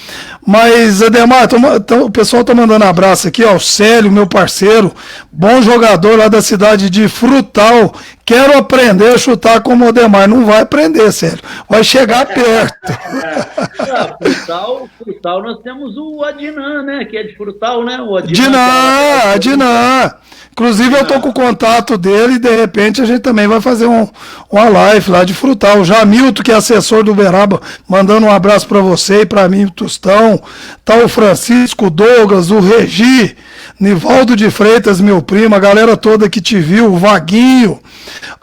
Mas, Ademar, o pessoal tá mandando abraço aqui, ó, o Célio, meu parceiro, bom jogador lá da cidade de Frutal. Quero aprender a chutar como o Ademar. Não vai aprender, Célio. Vai chegar perto. Frutal, nós temos o Adnan, né? Que é de Frutal, né? O Adnan. Inclusive, eu tô com o contato dele e, de repente, a gente também vai fazer uma live lá de Frutal. O Jamilton, que é assessor do Uberaba, mandando um abraço para você e para mim, o Tostão. Tá o Francisco, o Douglas, o Regi, Nivaldo de Freitas, meu primo, a galera toda que te viu, o Vaguinho.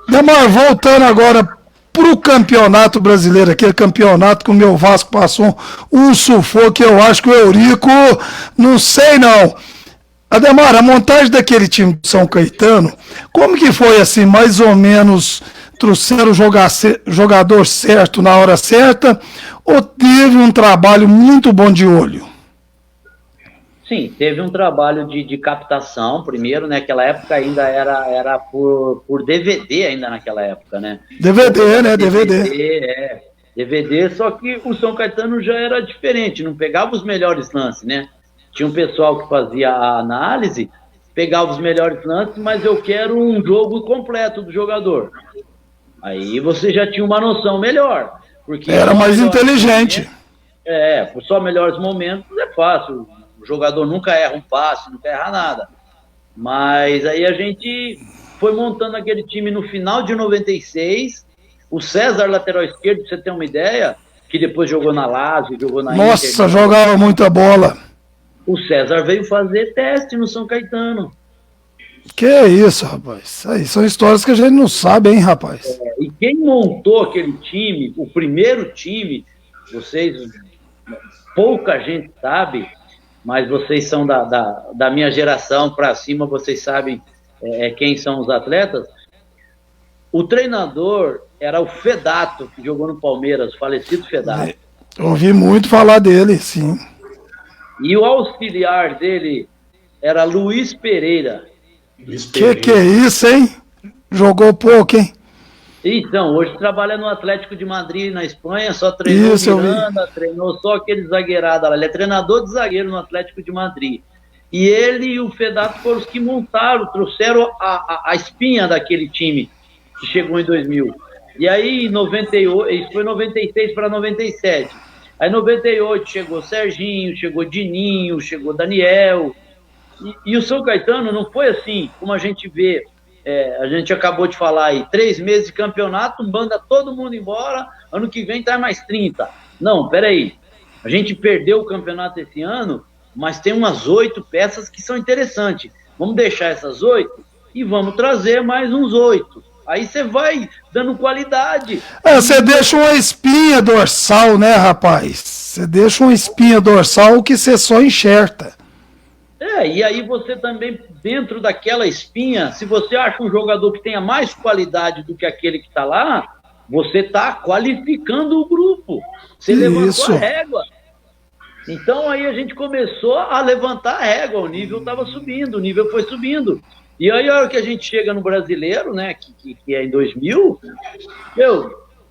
Demar, voltando agora pro campeonato brasileiro, aquele campeonato que o meu Vasco passou um sufoco, que eu acho que o Eurico, não sei não. Ademar, a montagem daquele time do São Caetano, como que foi assim, mais ou menos, trouxeram o jogador certo na hora certa, ou teve um trabalho muito bom de olho? Sim, teve um trabalho de captação, primeiro, né, naquela época ainda era por DVD ainda naquela época, né? DVD, né, DVD. DVD, só que o São Caetano já era diferente, não pegava os melhores lances, né? Tinha um pessoal que fazia a análise, pegava os melhores lances, mas eu quero um jogo completo do jogador. Aí você já tinha uma noção melhor. Porque era mais inteligente. Por só melhores momentos é fácil. O jogador nunca erra um passe, nunca erra nada. Mas aí a gente foi montando aquele time no final de 96. O César, lateral esquerdo, pra você ter uma ideia, que depois jogou na Lazio, jogou na Inter. Nossa, jogava muita bola. O César veio fazer teste no São Caetano. Que isso, rapaz. Aí são histórias que a gente não sabe, hein, rapaz. E quem montou aquele time, o primeiro time, vocês, pouca gente sabe, mas vocês são da minha geração para cima, vocês sabem quem são os atletas. O treinador era o Fedato, que jogou no Palmeiras, o falecido Fedato. Ouvi muito falar dele, sim. E o auxiliar dele era Luiz Pereira. Que é isso, hein? Jogou pouco, hein? Então, hoje trabalha no Atlético de Madrid, na Espanha, só treinou Miranda, treinou só aquele zagueirado lá. Ele é treinador de zagueiro no Atlético de Madrid. E ele e o Fedato foram os que montaram, trouxeram a espinha daquele time que chegou em 2000. E aí, em 98, isso foi 96 para 97. Aí, em 98, chegou Serginho, chegou Dininho, chegou Daniel. E o São Caetano não foi assim, como a gente vê. A gente acabou de falar aí, 3 meses de campeonato, manda todo mundo embora, ano que vem tá mais 30. Não, peraí. A gente perdeu o campeonato esse ano, mas tem umas 8 peças que são interessantes. Vamos deixar essas 8 e vamos trazer mais uns 8. Aí você vai dando qualidade. Você deixa uma espinha dorsal, né, rapaz? Você deixa uma espinha dorsal que você só enxerta. E aí você também, dentro daquela espinha, se você acha um jogador que tenha mais qualidade do que aquele que está lá, você está qualificando o grupo. Você levantou a régua. Então aí a gente começou a levantar a régua, o nível estava subindo, o nível foi subindo. E aí a hora que a gente chega no Brasileiro, né, que é em 2000,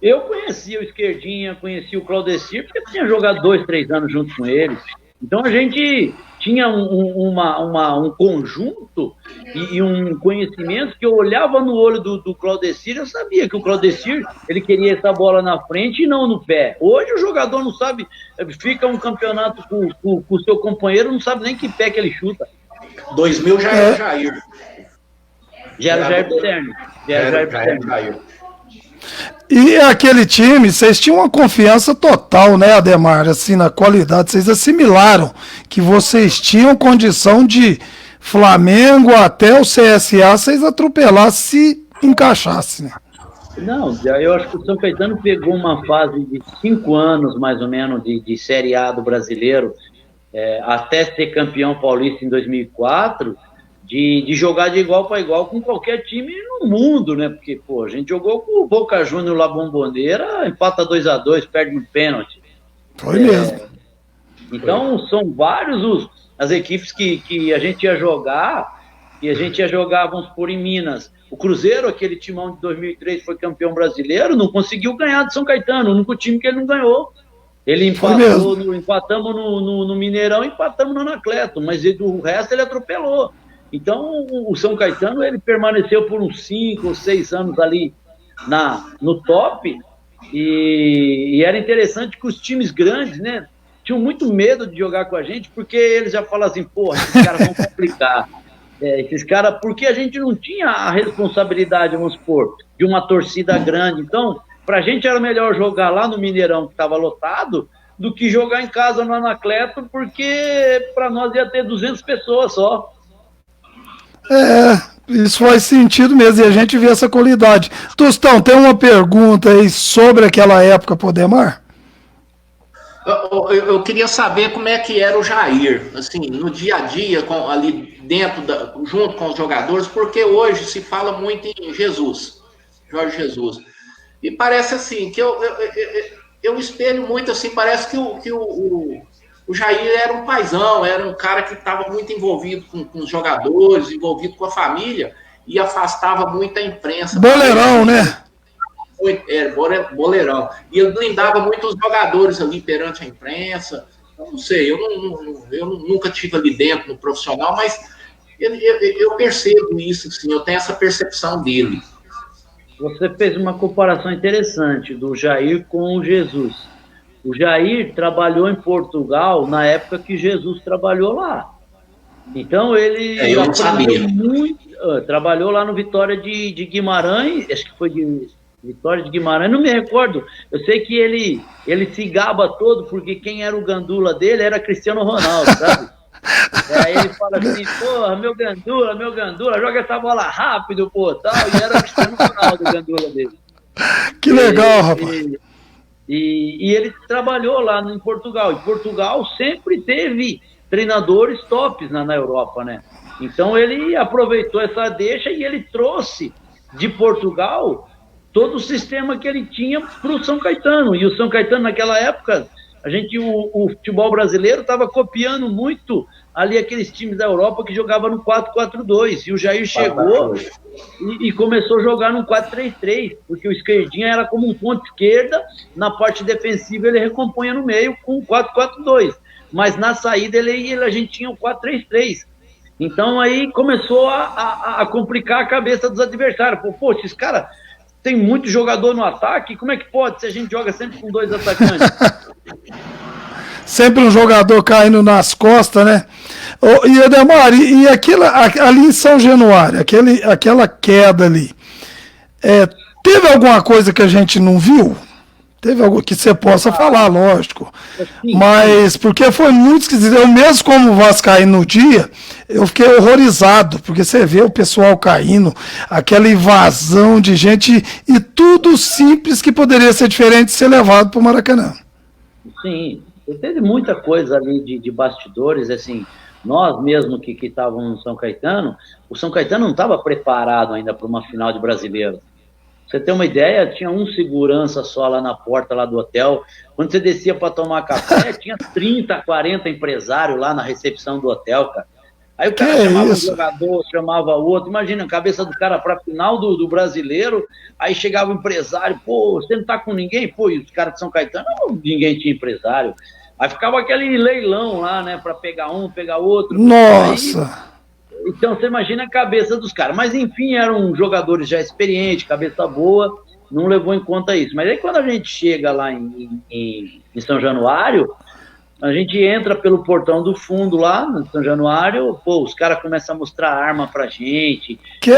eu conhecia o Esquerdinha, conhecia o Claudecir, porque eu tinha jogado 2, 3 anos junto com eles. Então a gente tinha um conjunto e um conhecimento que eu olhava no olho do Claudecir, eu sabia que o Claudecir, ele queria essa bola na frente e não no pé. Hoje o jogador não sabe, fica um campeonato com o seu companheiro, não sabe nem que pé que ele chuta. 2000 já era o Jair. Já era o Jair Pisserni. Jair. E aquele time, vocês tinham uma confiança total, né, Ademar, assim, na qualidade, vocês assimilaram que vocês tinham condição de Flamengo até o CSA, vocês atropelar se encaixasse, né? Não, eu acho que o São Caetano pegou uma fase de 5 anos, mais ou menos, de Série A do brasileiro, até ser campeão paulista em 2004, de jogar de igual para igual com qualquer time no mundo, né? Porque, pô, a gente jogou com o Boca Juniors lá, Bombonera, empata 2-2, perde no pênalti. Foi mesmo. Então, são vários as equipes que a gente ia jogar, e a gente ia jogar, vamos por em Minas. O Cruzeiro, aquele timão de 2003, foi campeão brasileiro, não conseguiu ganhar de São Caetano, o único time que ele não ganhou. Ele empatamos no Mineirão, empatamos no Anacleto, mas do resto ele atropelou. Então, o São Caetano, ele permaneceu por uns 5 ou 6 anos ali no top, e era interessante que os times grandes, né, tinham muito medo de jogar com a gente, porque eles já falam assim, porra, esses caras vão complicar. Esses caras, porque a gente não tinha a responsabilidade, vamos supor, de uma torcida grande. Então, pra gente era melhor jogar lá no Mineirão, que estava lotado, do que jogar em casa no Anacleto, porque para nós ia ter 200 pessoas só. Isso faz sentido mesmo, e a gente vê essa qualidade. Tostão, tem uma pergunta aí sobre aquela época, Podemar? Eu queria saber como é que era o Jair, assim, no dia a dia, ali dentro, junto com os jogadores, porque hoje se fala muito em Jesus, Jorge Jesus. E parece assim, que eu espelho muito, assim, parece que o Jair era um paizão, era um cara que estava muito envolvido com os jogadores, envolvido com a família, e afastava muito a imprensa. Boleirão, né? Boleirão. E ele blindava muito os jogadores ali perante a imprensa. Eu não sei, eu nunca tive ali dentro no profissional, mas eu percebo isso, assim, eu tenho essa percepção dele. Você fez uma comparação interessante do Jair com o Jesus. O Jair trabalhou em Portugal na época que Jesus trabalhou lá. Então ele aprendeu muito, trabalhou lá no Vitória de Guimarães, acho que foi de Vitória de Guimarães, não me recordo. Eu sei que ele se gaba todo, porque quem era o gandula dele era Cristiano Ronaldo, sabe? Aí ele fala assim, porra, meu gandula, joga essa bola rápido, pô, tal. E era o Cristiano Ronaldo, o gandula dele. Que legal, rapaz. E ele trabalhou lá em Portugal. E Portugal sempre teve treinadores tops na Europa, né? Então ele aproveitou essa deixa e ele trouxe de Portugal todo o sistema que ele tinha para o São Caetano. E o São Caetano, naquela época, o futebol brasileiro estava copiando muito ali aqueles times da Europa que jogavam no 4-4-2. E o Jair chegou e começou a jogar no 4-3-3, porque o Esquerdinha era como um ponto esquerda, na parte defensiva ele recompunha no meio com o 4-4-2. Mas na saída a gente tinha o 4-3-3. Então aí começou a complicar a cabeça dos adversários. Pô, esses caras tem muito jogador no ataque, como é que pode se a gente joga sempre com 2 atacantes? Sempre um jogador caindo nas costas, né? E Ademar, e aquilo, ali em São Januário, aquela queda ali, teve alguma coisa que a gente não viu? Teve algo que você possa falar, lógico. Sim. Mas porque foi muito esquisito. Eu mesmo como vascaíno no dia, eu fiquei horrorizado, porque você vê o pessoal caindo, aquela invasão de gente e tudo simples que poderia ser diferente de ser levado para o Maracanã. Sim, teve muita coisa ali de bastidores, assim, nós mesmo que estávamos no São Caetano, o São Caetano não estava preparado ainda para uma final de Brasileiro. Você tem uma ideia, tinha um segurança só lá na porta lá do hotel. Quando você descia para tomar café, tinha 30, 40 empresários lá na recepção do hotel, cara. Aí o cara chamava um jogador, chamava outro. Imagina, a cabeça do cara para a final do Brasileiro, aí chegava o empresário, pô, você não tá com ninguém? Pô, e os caras de São Caetano, ninguém tinha empresário. Aí ficava aquele leilão lá, né, para pegar um, pegar outro. Nossa! Aí, então, você imagina a cabeça dos caras. Mas, enfim, eram jogadores já experientes, cabeça boa, não levou em conta isso. Mas aí, quando a gente chega lá em São Januário, a gente entra pelo portão do fundo lá, no São Januário, pô, os caras começam a mostrar arma pra gente. Que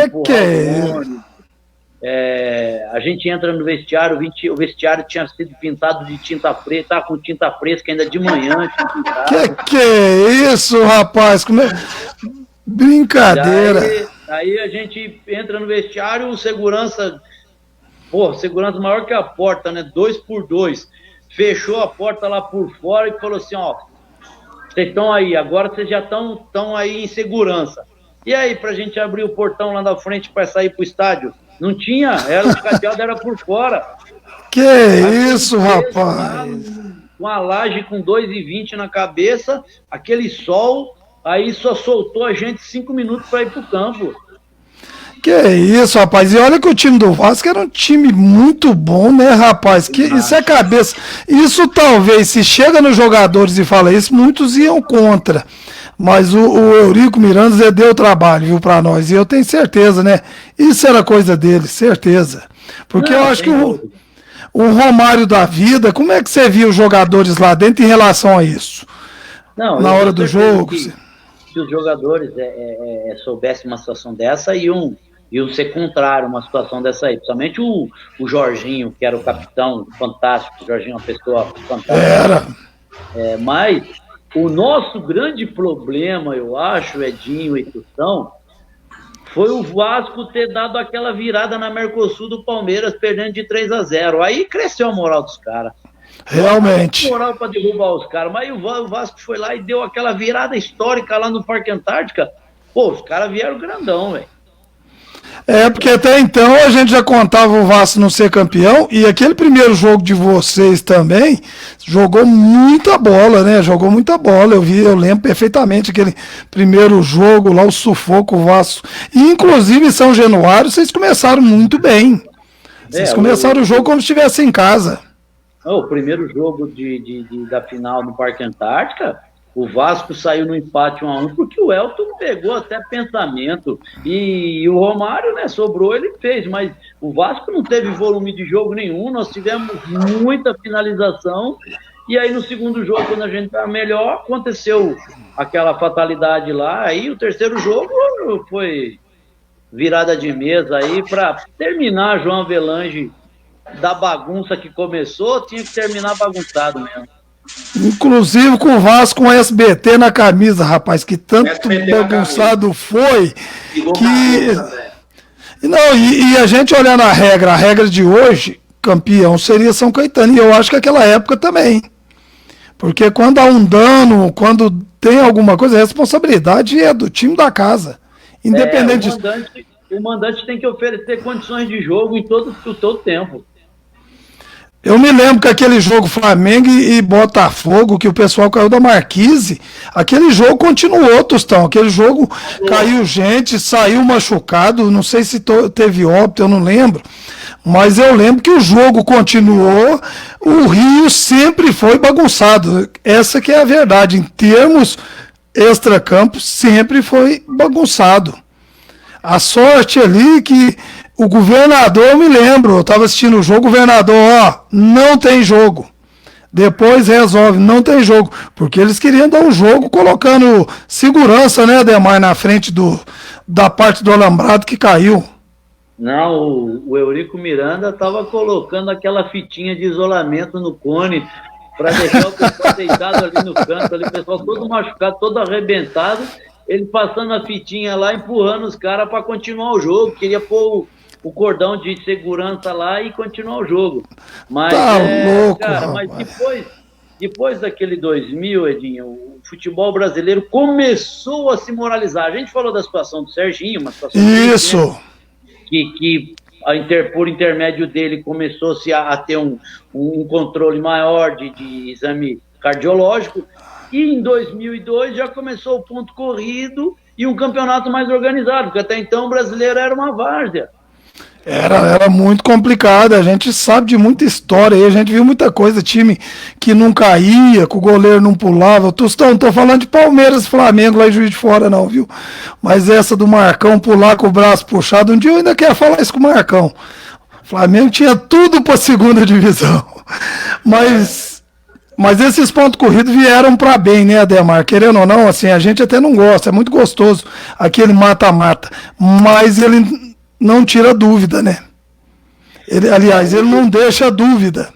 é? A gente entra no vestiário, o vestiário tinha sido pintado de tinta preta, tava com tinta fresca ainda de manhã. Que é isso, rapaz? Como é... Brincadeira. Aí a gente entra no vestiário, o segurança, segurança maior que a porta, né? 2x2. Fechou a porta lá por fora e falou assim, ó, vocês estão aí, agora vocês já estão aí em segurança. E aí, pra gente abrir o portão lá da frente para sair pro estádio? Não tinha, o cadeado era por fora. Que isso, rapaz? Uma laje com 2,20 na cabeça, aquele sol... Aí só soltou a gente 5 minutos para ir pro campo. Que isso, rapaz. E olha que o time do Vasco era um time muito bom, né, rapaz? Que isso é cabeça. Isso talvez, se chega nos jogadores e fala isso, muitos iam contra. Mas o Eurico Miranda deu trabalho, viu, para nós. E eu tenho certeza, né? Isso era coisa dele, certeza. Porque eu acho que o Romário da vida, como é que você viu os jogadores lá dentro em relação a isso? Não, na hora do jogo? Se os jogadores soubessem uma situação dessa, iam ser contrário a uma situação dessa aí. Principalmente o Jorginho, que era o capitão fantástico. O Jorginho é uma pessoa fantástica. Mas o nosso grande problema, eu acho, Edinho e Tustão, foi o Vasco ter dado aquela virada na Mercosul do Palmeiras, perdendo de 3-0. Aí cresceu a moral dos caras. Realmente. Moral para derrubar os caras, mas o Vasco foi lá e deu aquela virada histórica lá no Parque Antártica. Pô, os caras vieram grandão, velho. Porque até então a gente já contava o Vasco não ser campeão, e aquele primeiro jogo de vocês também jogou muita bola, né? Jogou muita bola. Eu lembro perfeitamente aquele primeiro jogo lá, o sufoco, o Vasco. E inclusive em São Januário vocês começaram muito bem. Vocês começaram o jogo como se estivesse em casa. O primeiro jogo da final no Parque Antártica, o Vasco saiu no empate 1-1, porque o Elton pegou até pensamento, e o Romário, né, sobrou, ele fez, mas o Vasco não teve volume de jogo nenhum, nós tivemos muita finalização, e aí no segundo jogo, quando a gente estava melhor, aconteceu aquela fatalidade lá, aí o terceiro jogo foi virada de mesa aí para terminar João Avelange da bagunça que começou, tinha que terminar bagunçado mesmo. Inclusive com o Vasco com SBT na camisa, rapaz, que tanto bagunçado foi que... Não, e a gente olhando a regra de hoje, campeão seria São Caetano, e eu acho que aquela época também. Porque quando há um dano, quando tem alguma coisa, a responsabilidade é do time da casa. Independente o mandante tem que oferecer condições de jogo em todo tempo. Eu me lembro que aquele jogo Flamengo e Botafogo, que o pessoal caiu da Marquise, aquele jogo continuou, Tostão. Aquele jogo caiu gente, saiu machucado, não sei se teve óbito, eu não lembro. Mas eu lembro que o jogo continuou, o Rio sempre foi bagunçado. Essa que é a verdade. Em termos extracampo, sempre foi bagunçado. A sorte ali que o governador, eu me lembro, eu estava assistindo o jogo, o governador, não tem jogo. Depois resolve, não tem jogo. Porque eles queriam dar um jogo colocando segurança, né, Ademar, na frente da parte do alambrado que caiu. Não, o Eurico Miranda estava colocando aquela fitinha de isolamento no cone para deixar o pessoal deitado ali no canto, ali, o pessoal todo machucado, todo arrebentado, ele passando a fitinha lá, empurrando os caras para continuar o jogo, queria pôr o cordão de segurança lá e continuar o jogo. Mas, Tá louco, cara, mas rapaz. depois daquele 2000, Edinho, o futebol brasileiro começou a se moralizar. A gente falou da situação do Serginho, uma situação Isso. né, que por intermédio dele começou-se a ter um controle maior de exame cardiológico, e em 2002 já começou o ponto corrido e um campeonato mais organizado, porque até então o brasileiro era uma várzea. Era muito complicado, a gente sabe de muita história aí, a gente viu muita coisa, time que não caía, que o goleiro não pulava. Tostão, não tô falando de Palmeiras e Flamengo lá em Juiz de Fora não, viu? Mas essa do Marcão pular com o braço puxado, um dia eu ainda quero falar isso com o Marcão. O Flamengo tinha tudo para segunda divisão. Mas esses pontos corridos vieram para bem, né, Ademar? Querendo ou não, assim, a gente até não gosta, é muito gostoso aquele mata-mata, mas ele não tira dúvida, né? Aliás, ele não deixa dúvida.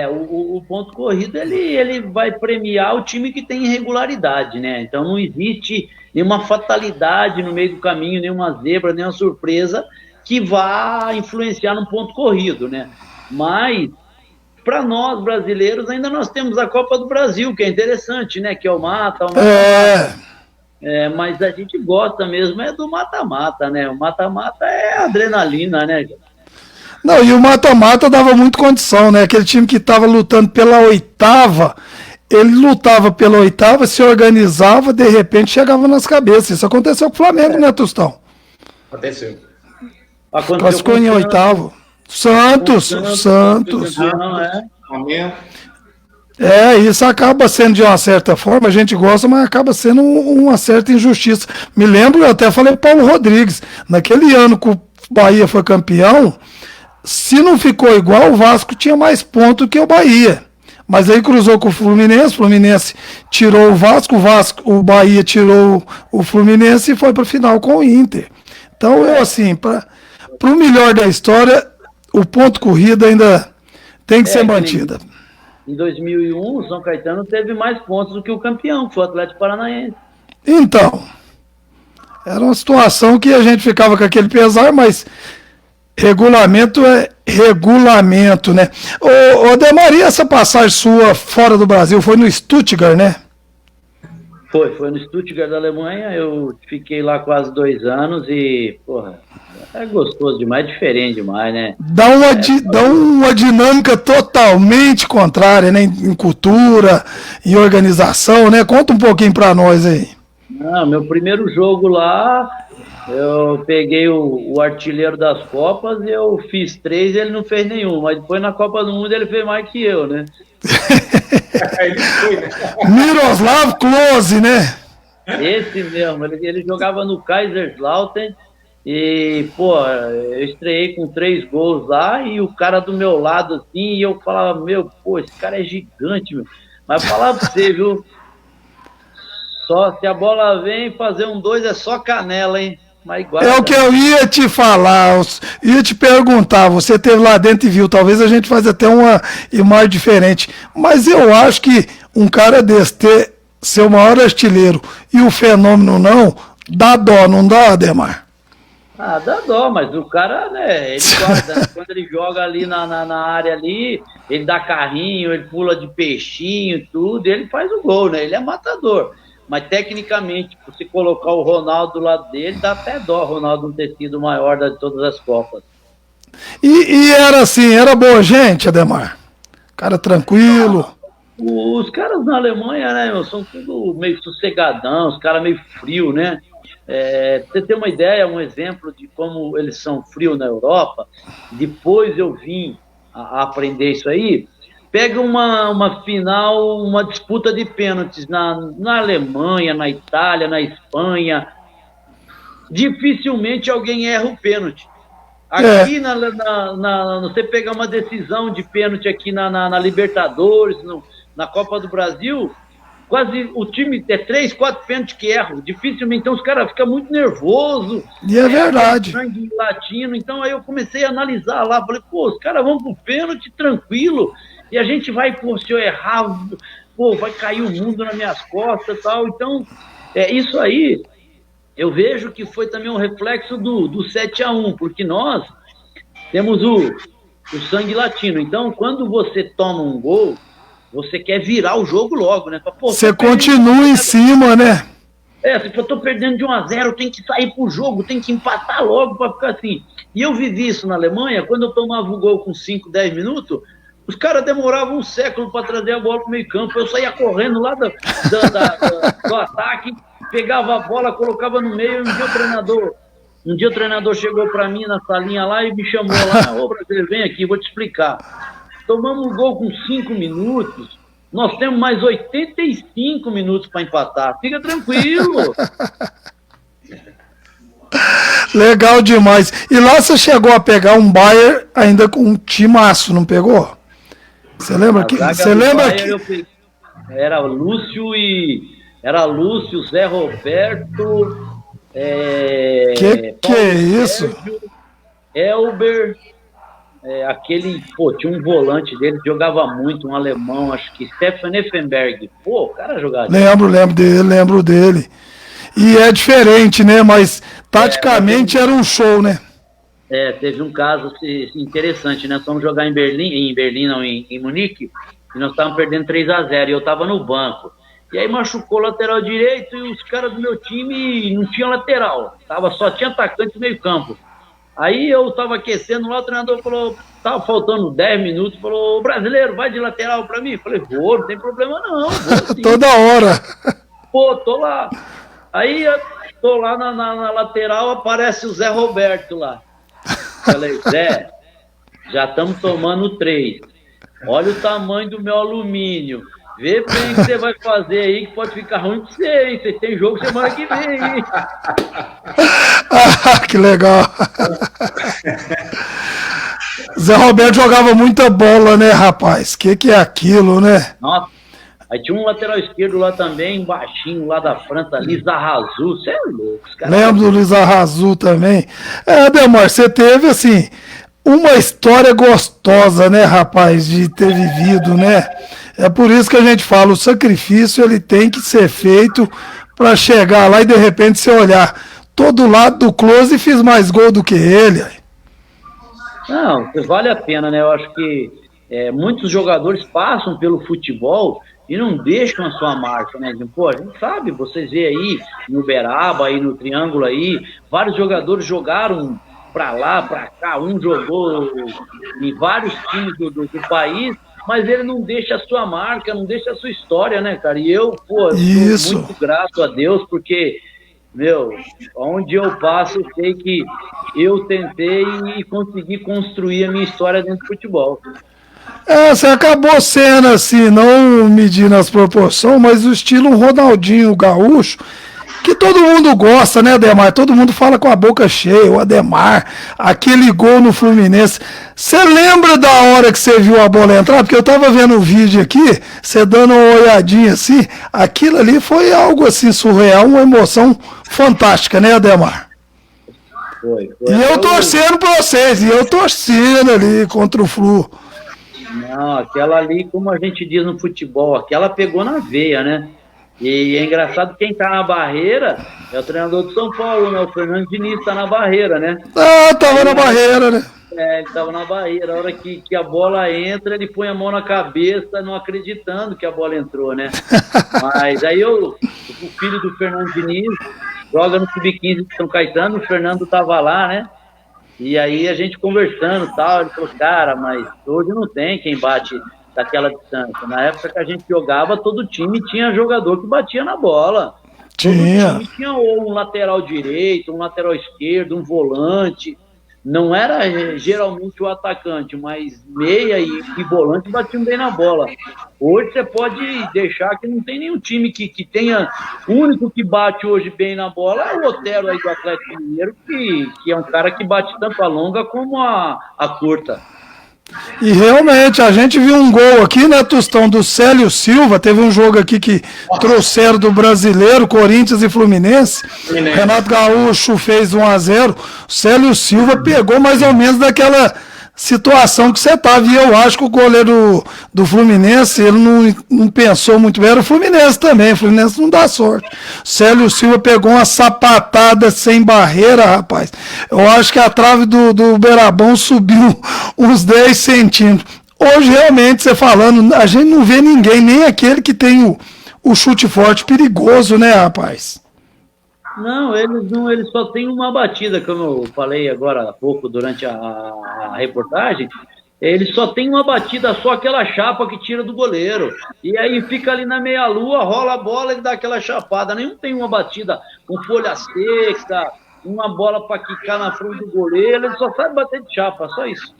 O ponto corrido ele vai premiar o time que tem irregularidade, né? Então não existe nenhuma fatalidade no meio do caminho, nenhuma zebra, nenhuma surpresa que vá influenciar no ponto corrido, né? Mas para nós brasileiros ainda nós temos a Copa do Brasil, que é interessante, né? Que é o mata-mata. Mas a gente gosta mesmo do mata-mata, né? O mata-mata é adrenalina, né? Não, e o mata-mata dava muito condição, né? Aquele time que estava lutando pela oitava, ele lutava pela oitava, se organizava, de repente chegava nas cabeças. Isso aconteceu com o Flamengo, né, Tostão? Aconteceu. Classificou em oitavo. Santos. Isso acaba sendo de uma certa forma, a gente gosta, mas acaba sendo uma certa injustiça. Me lembro, eu até falei Paulo Rodrigues, naquele ano que o Bahia foi campeão, se não ficou igual, o Vasco tinha mais pontos que o Bahia. Mas aí cruzou com o Fluminense tirou o Vasco, o Bahia tirou o Fluminense e foi para o final com o Inter. Então, assim, para o melhor da história, o ponto corrido ainda tem que ser mantido. Em 2001, o São Caetano teve mais pontos do que o campeão, que foi o Atlético Paranaense. Então, era uma situação que a gente ficava com aquele pesar, mas regulamento é regulamento, né? Ô Demaria, essa passagem sua fora do Brasil foi no Stuttgart, né? Foi no Stuttgart da Alemanha, eu fiquei lá quase 2 anos e, porra, é gostoso demais, diferente demais, né? Dá uma dinâmica totalmente contrária, né? Em cultura, em organização, né? Conta um pouquinho pra nós aí. Meu primeiro jogo lá, eu peguei o artilheiro das Copas, eu fiz 3 e ele não fez nenhum, mas depois na Copa do Mundo ele fez mais que eu, né? Miroslav Klose, né? Esse mesmo, ele jogava no Kaiserslautern e, pô, eu estreiei com 3 gols lá e o cara do meu lado, assim, e eu falava, esse cara é gigante, meu. Mas falar pra você, viu? Só se a bola vem fazer 2 é só canela, hein? Mas é o que eu ia te falar, ia te perguntar, você esteve lá dentro e viu, talvez a gente faça até uma imagem diferente, mas eu acho que um cara desse ter seu maior artilheiro e o fenômeno não, dá dó, não dá, Ademar? Dá dó, mas o cara, né, ele guarda, quando ele joga ali na área ali, ele dá carrinho, ele pula de peixinho e tudo, ele faz o gol, né, ele é matador. Mas tecnicamente, se colocar o Ronaldo do lado dele, dá até dó o Ronaldo não ter sido o maior de todas as Copas. E era assim, era boa gente, Ademar? Cara tranquilo. Os caras na Alemanha, né, são tudo meio sossegadão, os caras meio frio, né? Pra você ter uma ideia, um exemplo de como eles são frios na Europa, depois eu vim a aprender isso aí. Pega uma final, uma disputa de pênaltis na Alemanha, na Itália, na Espanha. Dificilmente alguém erra o pênalti. Aqui, você pegar uma decisão de pênalti aqui na Libertadores, na Copa do Brasil, quase o time é 3, 4 pênaltis que erram, dificilmente, então os caras ficam muito nervosos. E é verdade. Sangue latino, então aí eu comecei a analisar lá, falei, pô, os caras vão pro pênalti tranquilo, e a gente vai, pô, se eu errar, pô, vai cair o mundo nas minhas costas e tal, então, isso aí, eu vejo que foi também um reflexo do 7-1, porque nós temos o sangue latino, então quando você toma um gol, você quer virar o jogo logo, né? Pô, você continua em cima, né? Se eu tô perdendo de 1-0, tem que sair pro jogo, tem que empatar logo para ficar assim. E eu vivi isso na Alemanha, quando eu tomava o gol com 5, 10 minutos, os caras demoravam um século para trazer a bola pro meio campo. Eu saía correndo lá do ataque, pegava a bola, colocava no meio, um dia o treinador chegou para mim na salinha lá e me chamou lá, ô brasileiro, vem aqui, vou te explicar. Tomamos um gol com 5 minutos, nós temos mais 85 minutos para empatar. Fica tranquilo. Legal demais. E lá você chegou a pegar um Bayern ainda com um timaço, não pegou? Você lembra que? Você lembra que era Lúcio, Zé Roberto, que é isso? Sérgio, Elber. Aquele, pô, tinha um volante dele, jogava muito, um alemão, acho que Stefan Effenberg. Pô, o cara jogava. Lembro dele. E é diferente, né? Mas taticamente era um show, né? Teve um caso interessante, né? Nós fomos jogar em Munique, e nós estávamos perdendo 3-0, e eu estava no banco. E aí machucou o lateral direito, e os caras do meu time não tinham lateral, só tinha atacante no meio campo. Aí eu tava aquecendo lá, o treinador falou, tava faltando 10 minutos, falou, ô brasileiro, vai de lateral pra mim? Falei, vou, não tem problema não. Toda hora. Pô, tô lá. Aí eu tô lá na lateral, aparece o Zé Roberto lá. Falei, Zé, já estamos tomando 3. Olha o tamanho do meu alumínio. Vê bem o que você vai fazer aí, que pode ficar ruim pra você, hein? Você tem jogo semana que vem, hein? Que legal. Zé Roberto jogava muita bola, né, rapaz? Que é aquilo, né? Nossa. Aí tinha um lateral esquerdo lá também, baixinho, lá da França, Lizarrazu. Você é louco, cara. Lembro do Lizarrazu também. Ademar, você teve, assim, uma história gostosa, né, rapaz, de ter vivido, né? É por isso que a gente fala, o sacrifício ele tem que ser feito para chegar lá e de repente você olhar todo lado do Close e fiz mais gol do que ele. Não, vale a pena, né? Eu acho que muitos jogadores passam pelo futebol e não deixam a sua marca, né? Pô, a gente sabe, vocês vê aí no Uberaba, aí no Triângulo aí, vários jogadores jogaram pra lá, pra cá, um jogou em vários times do país, mas ele não deixa a sua marca, não deixa a sua história, né, cara? E eu, pô, sou muito grato a Deus, porque, meu, onde eu passo, eu sei que eu tentei e consegui construir a minha história dentro do futebol. Você acabou sendo assim, não medindo as proporções, mas o estilo Ronaldinho Gaúcho, que todo mundo gosta, né, Ademar? Todo mundo fala com a boca cheia, o Ademar, aquele gol no Fluminense. Você lembra da hora que você viu a bola entrar? Porque eu tava vendo o vídeo aqui, você dando uma olhadinha assim, aquilo ali foi algo assim surreal, uma emoção fantástica, né, Ademar? Foi. E eu torcendo pra vocês, e eu torcendo ali contra o Flu. Não, aquela ali, como a gente diz no futebol, aquela pegou na veia, né? E é engraçado, quem tá na barreira é o treinador do São Paulo, né? O Fernando Diniz tá na barreira, né? Tava na barreira, né? Ele tava na barreira. A hora que a bola entra, ele põe a mão na cabeça, não acreditando que a bola entrou, né? Mas aí o filho do Fernando Diniz joga no Sub-15 de São Caetano, o Fernando tava lá, né? E aí a gente conversando e tal, ele falou, cara, mas hoje não tem quem bate daquela distância. Na época que a gente jogava, todo time tinha jogador que batia na bola. Todo time tinha ou um lateral direito, um lateral esquerdo, um volante. Não era geralmente o atacante, mas meia e volante batiam bem na bola. Hoje você pode deixar que não tem nenhum time que tenha... O único que bate hoje bem na bola é o Otero aí do Atlético Mineiro, que é um cara que bate tanto a longa como a curta. E realmente, a gente viu um gol aqui, né, Tostão, do Célio Silva. Teve um jogo aqui que trouxeram do Brasileiro, Corinthians e Fluminense. Renato Gaúcho fez 1-0. O Célio Silva pegou mais ou menos daquela situação que você estava. E eu acho que o goleiro do Fluminense, ele não pensou muito bem. Era o Fluminense também. O Fluminense não dá sorte. O Célio Silva pegou uma sapatada sem barreira, rapaz. Eu acho que a trave do Uberabão subiu uns 10 centímetros. Hoje, realmente, você falando, a gente não vê ninguém, nem aquele que tem o chute forte perigoso, né, rapaz? Não, eles só têm uma batida, como eu falei agora há pouco durante a reportagem. Eles só tem uma batida, só aquela chapa que tira do goleiro. E aí fica ali na meia-lua, rola a bola e dá aquela chapada. Nenhum tem uma batida com folha seca, uma bola para quicar na frente do goleiro. Ele só sabe bater de chapa, só isso.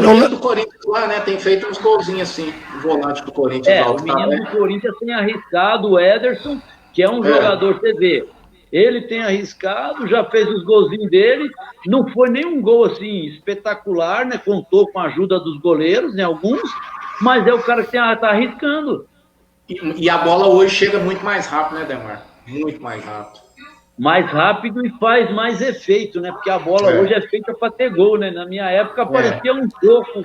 O menino do Corinthians lá, né, tem feito uns golzinhos assim, o volante do Corinthians. O menino do Corinthians tem arriscado, o Ederson, que é um jogador TV. Ele tem arriscado, já fez os golzinhos dele, não foi nenhum gol assim espetacular, né? Contou com a ajuda dos goleiros, né? Alguns, mas é o cara que tá arriscando. E a bola hoje chega muito mais rápido, né, Demar? Muito mais rápido. Mais rápido e faz mais efeito, né? Porque a bola hoje é feita para ter gol, né? Na minha época parecia um coco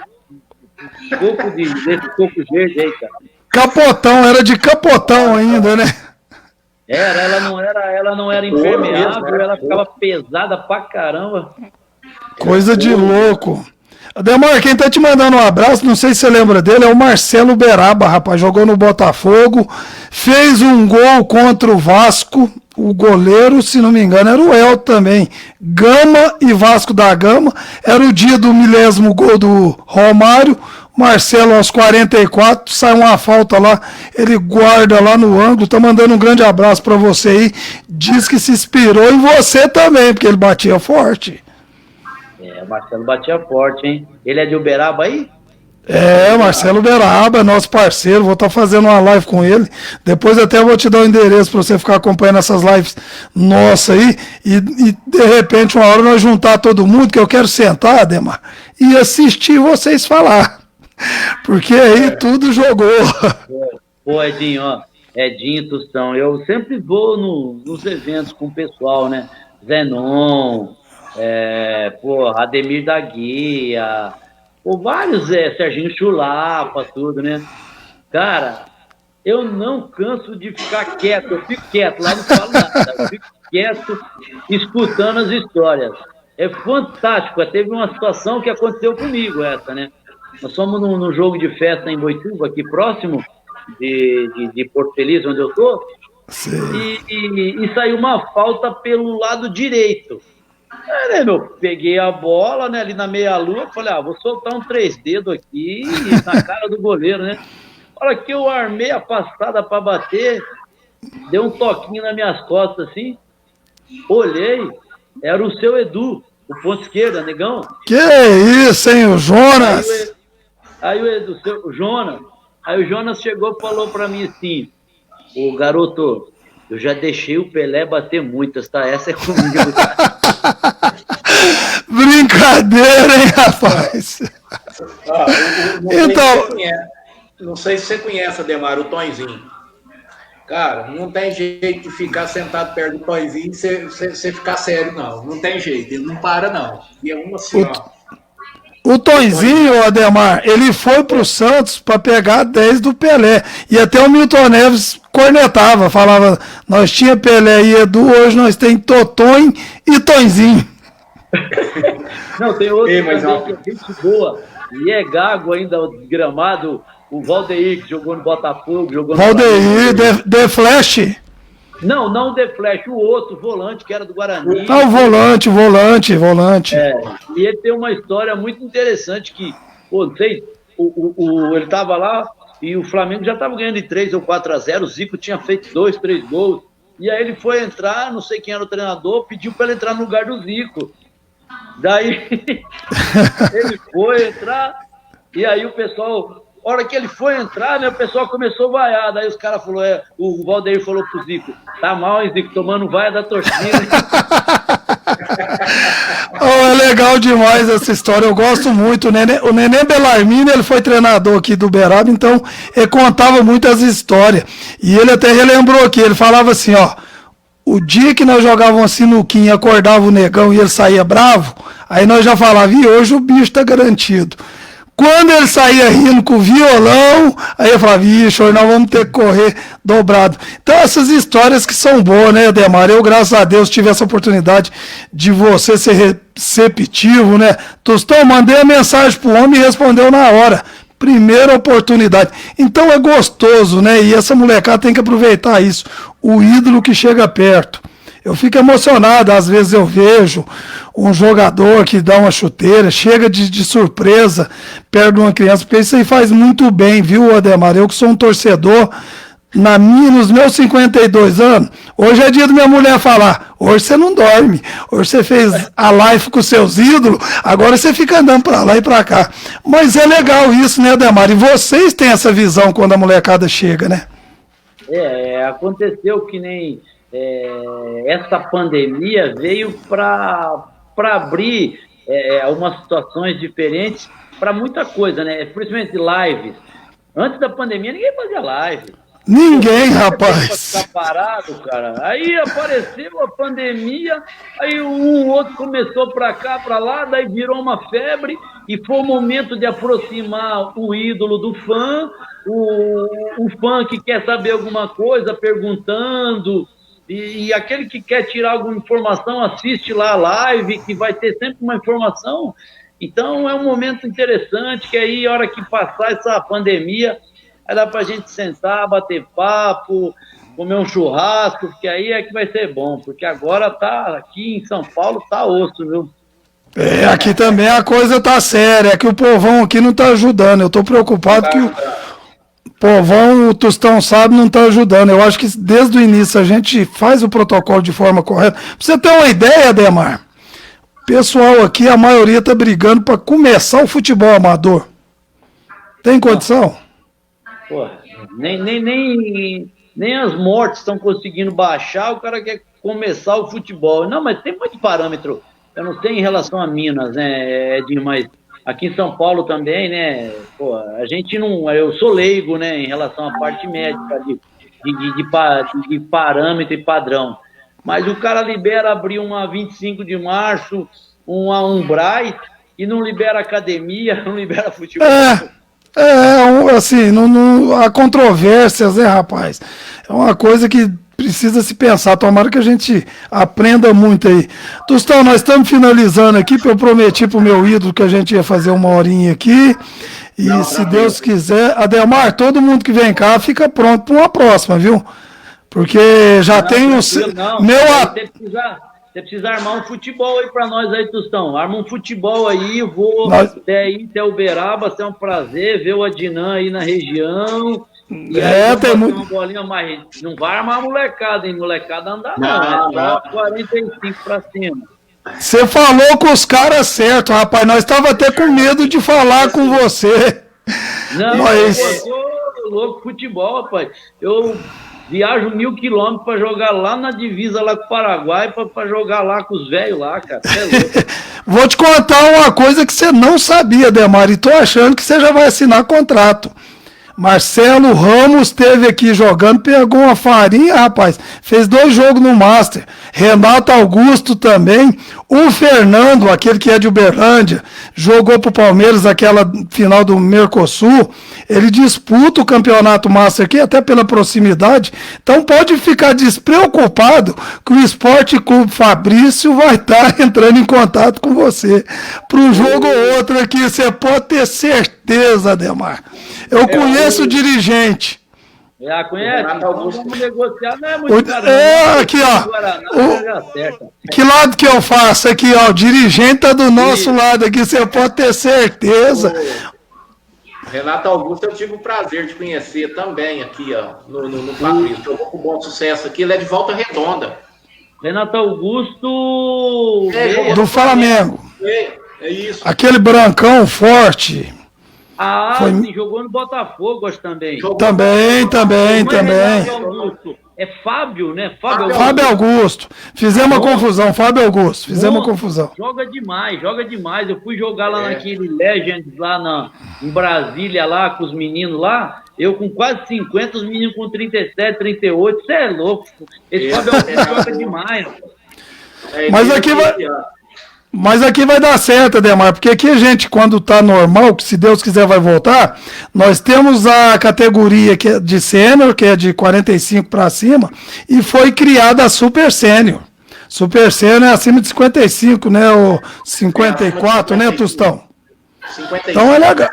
desse coco verde aí, cara. Capotão, era de capotão ainda, né? Ela não era impermeável, ela ficava pesada pra caramba. Coisa de louco. Ademar, quem tá te mandando um abraço, não sei se você lembra dele, é o Marcelo Beraba, rapaz, jogou no Botafogo, fez um gol contra o Vasco, o goleiro, se não me engano, era o El também, Gama e Vasco da Gama, era o dia do 1000º gol do Romário, Marcelo aos 44, sai uma falta lá, ele guarda lá no ângulo, tá mandando um grande abraço pra você aí, diz que se inspirou em você também, porque ele batia forte. O Marcelo batia forte, hein? Ele é de Uberaba aí? Marcelo Beraba, nosso parceiro, vou estar fazendo uma live com ele, depois até vou te dar o endereço para você ficar acompanhando essas lives nossas aí, e de repente uma hora nós juntar todo mundo, que eu quero sentar, Ademar, e assistir vocês falar, porque aí tudo jogou. Pô, Edinho, Tostão, eu sempre vou nos eventos com o pessoal, né? Zenon, Ademir da Guia, vários, Serginho Chulapa, tudo, né? Cara, eu não canso de ficar quieto, eu fico quieto, lá não falo nada, eu fico quieto, escutando as histórias. É fantástico, teve uma situação que aconteceu comigo essa, né? Nós fomos num jogo de festa em Boituva, aqui próximo de Porto Feliz, onde eu tô, e saiu uma falta pelo lado direito. Aí, né, peguei a bola, né, ali na meia-lua, falei, vou soltar um 3 dedos aqui na cara do goleiro, né? A hora que eu armei a passada para bater, deu um toquinho nas minhas costas, assim, olhei, era o seu Edu, o ponto esquerda, negão. Que isso, hein, o Jonas? Aí o Edu, o Jonas, aí o Jonas chegou e falou para mim assim, ô garoto, eu já deixei o Pelé bater muitas, tá? Essa é comigo, cara. Brincadeira, hein, rapaz? Não sei se você conhece, Ademar, o Tonzinho. Cara, não tem jeito de ficar sentado perto do Tonzinho e você ficar sério, não. Não tem jeito, ele não para, não. E é uma assim, O Tonzinho, Ademar, ele foi pro Santos para pegar 10 do Pelé. E até o Milton Neves cornetava, falava, nós tinha Pelé e Edu, hoje nós tem Totonho e Tonzinho. Não, tem outro também que é gente boa, e é gago ainda, o gramado, o Valdeir, que jogou no Botafogo, jogou no Valdeir, The Flash. Não o The Flash, o outro, o volante, que era do Guarani. O volante. E ele tem uma história muito interessante que, não sei, ele tava lá e o Flamengo já tava ganhando de 3 ou 4-0, o Zico tinha feito 2, 3 gols, e aí ele foi entrar, não sei quem era o treinador, pediu para ele entrar no lugar do Zico. Daí ele foi entrar, e aí o pessoal, a hora que ele foi entrar, né, o pessoal começou a vaiar. Daí os caras falaram, o Valdeir falou pro Zico, tá mal, hein, Zico, tomando vaia da torcida. É legal legal demais essa história, eu gosto muito. O Nenê Bellarmine, ele foi treinador aqui do Uberaba, então ele contava muitas histórias. E ele até relembrou aqui, ele falava assim, ó, o dia que nós jogávamos sinuquinha, acordava o negão e ele saía bravo, aí nós já falávamos, e hoje o bicho tá garantido. Quando ele saía rindo com o violão, aí eu falava, ixi, hoje nós vamos ter que correr dobrado. Então essas histórias que são boas, né, Ademar? Eu, graças a Deus, tive essa oportunidade de você ser receptivo, né? Tostão, mandei a mensagem pro homem e respondeu na hora. Primeira oportunidade. Então é gostoso, né? E essa molecada tem que aproveitar isso. O ídolo que chega perto. Eu fico emocionado, às vezes eu vejo um jogador que dá uma chuteira, chega de surpresa perto de uma criança, porque isso aí faz muito bem, viu, Ademar? Eu que sou um torcedor, nos meus 52 anos, hoje é dia da minha mulher falar, hoje você não dorme, hoje você fez a live com seus ídolos, agora você fica andando pra lá e pra cá. Mas é legal isso, né, Ademar? E vocês têm essa visão quando a molecada chega, né? Aconteceu que nem... essa pandemia veio para abrir algumas situações diferentes para muita coisa, né? Principalmente lives. Antes da pandemia, ninguém fazia live. Ninguém, rapaz. Ficar parado, cara. Aí apareceu a pandemia, aí um outro começou para cá, para lá, daí virou uma febre e foi o momento de aproximar o ídolo do fã, o fã que quer saber alguma coisa, perguntando. E aquele que quer tirar alguma informação, assiste lá a live, que vai ter sempre uma informação. Então é um momento interessante, que aí, a hora que passar essa pandemia, aí dá pra gente sentar, bater papo, comer um churrasco, porque aí é que vai ser bom. Porque agora aqui em São Paulo tá osso, viu? Aqui também a coisa tá séria, é que o povão aqui não tá ajudando. Eu tô preocupado que o povão, o Tostão sabe, não está ajudando. Eu acho que desde o início a gente faz o protocolo de forma correta. Pra você ter uma ideia, Ademar, o pessoal aqui, a maioria está brigando para começar o futebol amador. Tem condição? Pô, nem as mortes estão conseguindo baixar, o cara quer começar o futebol. Não, mas tem muito parâmetro. Eu não sei em relação a Minas, né, Edinho, mas... Aqui em São Paulo também, né, pô, a gente não... Eu sou leigo, né, em relação à parte médica de parâmetro e padrão. Mas o cara libera abrir uma 25 de março, um Braz, e não libera academia, não libera futebol. Assim, há controvérsias, né, rapaz? É uma coisa que precisa se pensar. Tomara que a gente aprenda muito aí. Tostão, nós estamos finalizando aqui, porque eu prometi pro meu ídolo que a gente ia fazer uma horinha aqui. E se Deus quiser, Ademar, todo mundo que vem cá fica pronto para uma próxima, viu? Porque já tem um... Você precisa armar um futebol aí pra nós aí, Tostão. Arma um futebol aí, eu vou até Uberaba, é um prazer ver o Adnan aí na região. E aí tem muito... uma bolinha, mas não vai armar molecada, hein? Molecada andar não, é só 45 pra cima. Você falou com os caras certo, rapaz. Nós estávamos até com medo de falar com você. Não, mas... eu sou louco futebol, rapaz. Eu viajo 1.000 quilômetros pra jogar lá na divisa lá com o Paraguai, pra jogar lá com os velhos lá, cara. É louco. Vou te contar uma coisa que você não sabia, Ademar, e tô achando que você já vai assinar contrato. Marcelo Ramos esteve aqui jogando, pegou uma farinha, rapaz, fez 2 jogos no Master. Renato Augusto também. O Fernando, aquele que é de Uberlândia, jogou pro Palmeiras aquela final do Mercosul. Ele disputa o campeonato Master aqui, até pela proximidade. Então pode ficar despreocupado que o Esporte Clube Fabrício vai estar entrando em contato com você. Para um jogo ou outro aqui, você pode ter certeza, Ademar. Eu conheço o dirigente. Conhece? Então vamos negociar, não é muito caro. Aqui, ó. Que lado que eu faço aqui, ó? O dirigente tá do nosso lado aqui, você pode ter certeza. Renato Augusto, eu tive o prazer de conhecer também aqui, ó, no Fabrício. Jogou com bom sucesso aqui, ele é de Volta Redonda. Renato Augusto... do Flamengo. É isso. Aquele brancão forte. Sim, jogou no Botafogo, acho também. Também. É Fábio, né? Fábio Augusto. Fizemos uma confusão, Fábio Augusto. Fizemos uma confusão. Joga demais. Eu fui jogar lá naquele Legends, lá em Brasília, lá com os meninos lá. Eu com quase 50, os meninos com 37, 38. Você é louco. Esse Fábio Augusto joga demais. Mas aqui vai dar certo, Ademar, porque aqui a gente, quando tá normal, que se Deus quiser vai voltar, nós temos a categoria que é de sênior, que é de 45 para cima, e foi criada a Super Sênior. Super Sênior é acima de 55, né, ou 54, né, Tostão? 55. Então é legal.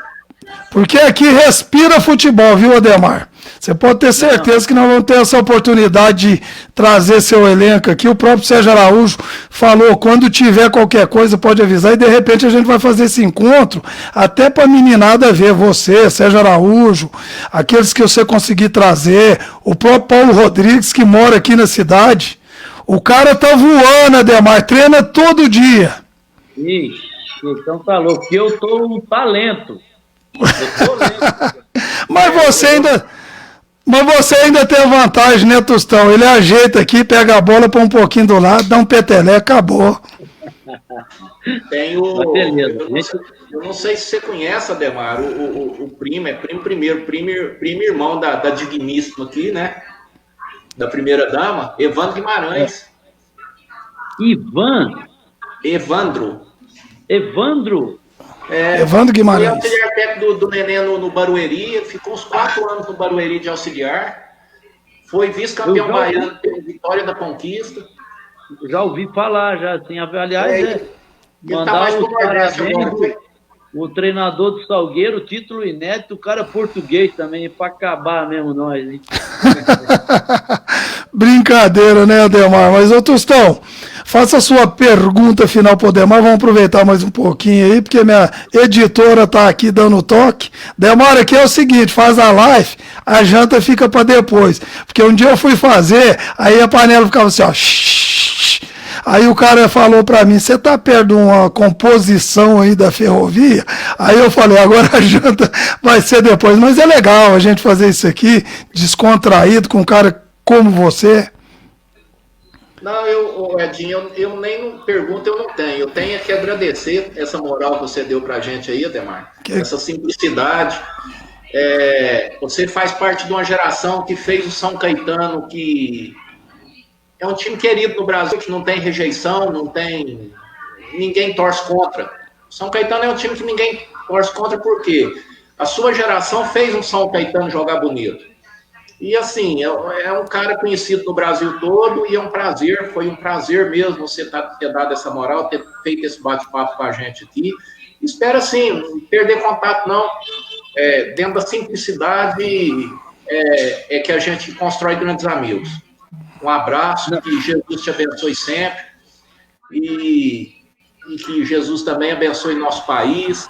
Porque aqui respira futebol, viu, Ademar? Você pode ter certeza que nós vamos ter essa oportunidade de trazer seu elenco aqui. O próprio Sérgio Araújo falou, quando tiver qualquer coisa pode avisar, e de repente a gente vai fazer esse encontro, até para a meninada ver você, Sérgio Araújo, aqueles que você conseguir trazer, o próprio Paulo Rodrigues, que mora aqui na cidade. O cara tá voando, Ademar, treina todo dia. Ixi, então tá louco, que eu tô um talento. Mas você ainda tem a vantagem, né, Tostão? Ele ajeita aqui, pega a bola, põe um pouquinho do lado, dá um petelé, acabou. Tem o... Eu não sei se você conhece, Ademar, o primo irmão da digníssima aqui, né? Da primeira dama, Evandro Guimarães. Evandro? Evandro Guimarães. Foi auxiliar técnico do Nenê no Barueri, ficou uns 4 anos no Barueri de auxiliar, foi vice-campeão baiano pela Vitória da Conquista. Já ouvi falar, já, assim, aliás, mandar os parabéns, o treinador do Salgueiro, título inédito, o cara português também, para acabar mesmo nós, hein? Brincadeira, né, Ademar? Mas, ô Tostão, faça a sua pergunta final pro Ademar, vamos aproveitar mais um pouquinho aí, porque minha editora tá aqui dando toque. Ademar, aqui é o seguinte, faz a live, a janta fica para depois, porque um dia eu fui fazer, aí a panela ficava assim, ó, aí o cara falou para mim, você tá perto de uma composição aí da ferrovia? Aí eu falei, agora a janta vai ser depois, mas é legal a gente fazer isso aqui, descontraído, com um cara como você. Não, Edinho, eu nem pergunta, eu não tenho. Eu tenho que agradecer essa moral que você deu pra gente aí, Ademar. Essa simplicidade. Você faz parte de uma geração que fez o São Caetano, que é um time querido no Brasil, que não tem rejeição, ninguém torce contra. O São Caetano é um time que ninguém torce contra, porque a sua geração fez um São Caetano jogar bonito. E assim, é um cara conhecido no Brasil todo, e foi um prazer mesmo você ter dado essa moral, ter feito esse bate-papo com a gente aqui. Espero, assim, não perder contato, não. Dentro da simplicidade que a gente constrói grandes amigos. Um abraço, que Jesus te abençoe sempre, e que Jesus também abençoe nosso país.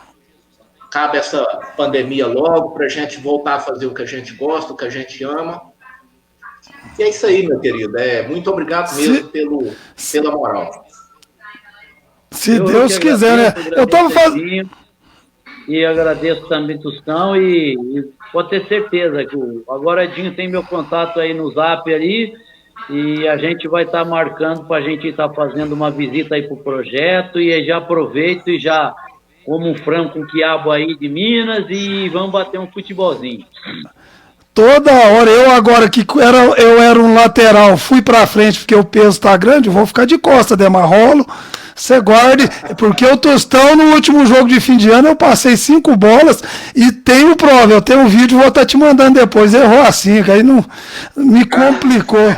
Cabe essa pandemia logo, para a gente voltar a fazer o que a gente gosta, o que a gente ama. E é isso aí, meu querido. Muito obrigado mesmo pela moral. Se Deus quiser, né? Eu estava fazendo... E agradeço também, Tostão, e pode ter certeza que agora Edinho tem meu contato aí no Zap ali, e a gente vai estar marcando para a gente estar fazendo uma visita aí para o projeto, e já aproveito e já... como um frango com quiabo aí de Minas, e vamos bater um futebolzinho. Toda hora, eu agora que eu era um lateral, fui pra frente porque o peso tá grande, eu vou ficar de costa, Demarrolo, você guarde, porque o Tostão no último jogo de fim de ano eu passei 5 bolas e tenho prova, eu tenho um vídeo, vou estar te mandando depois, errou a 5, aí não me complicou.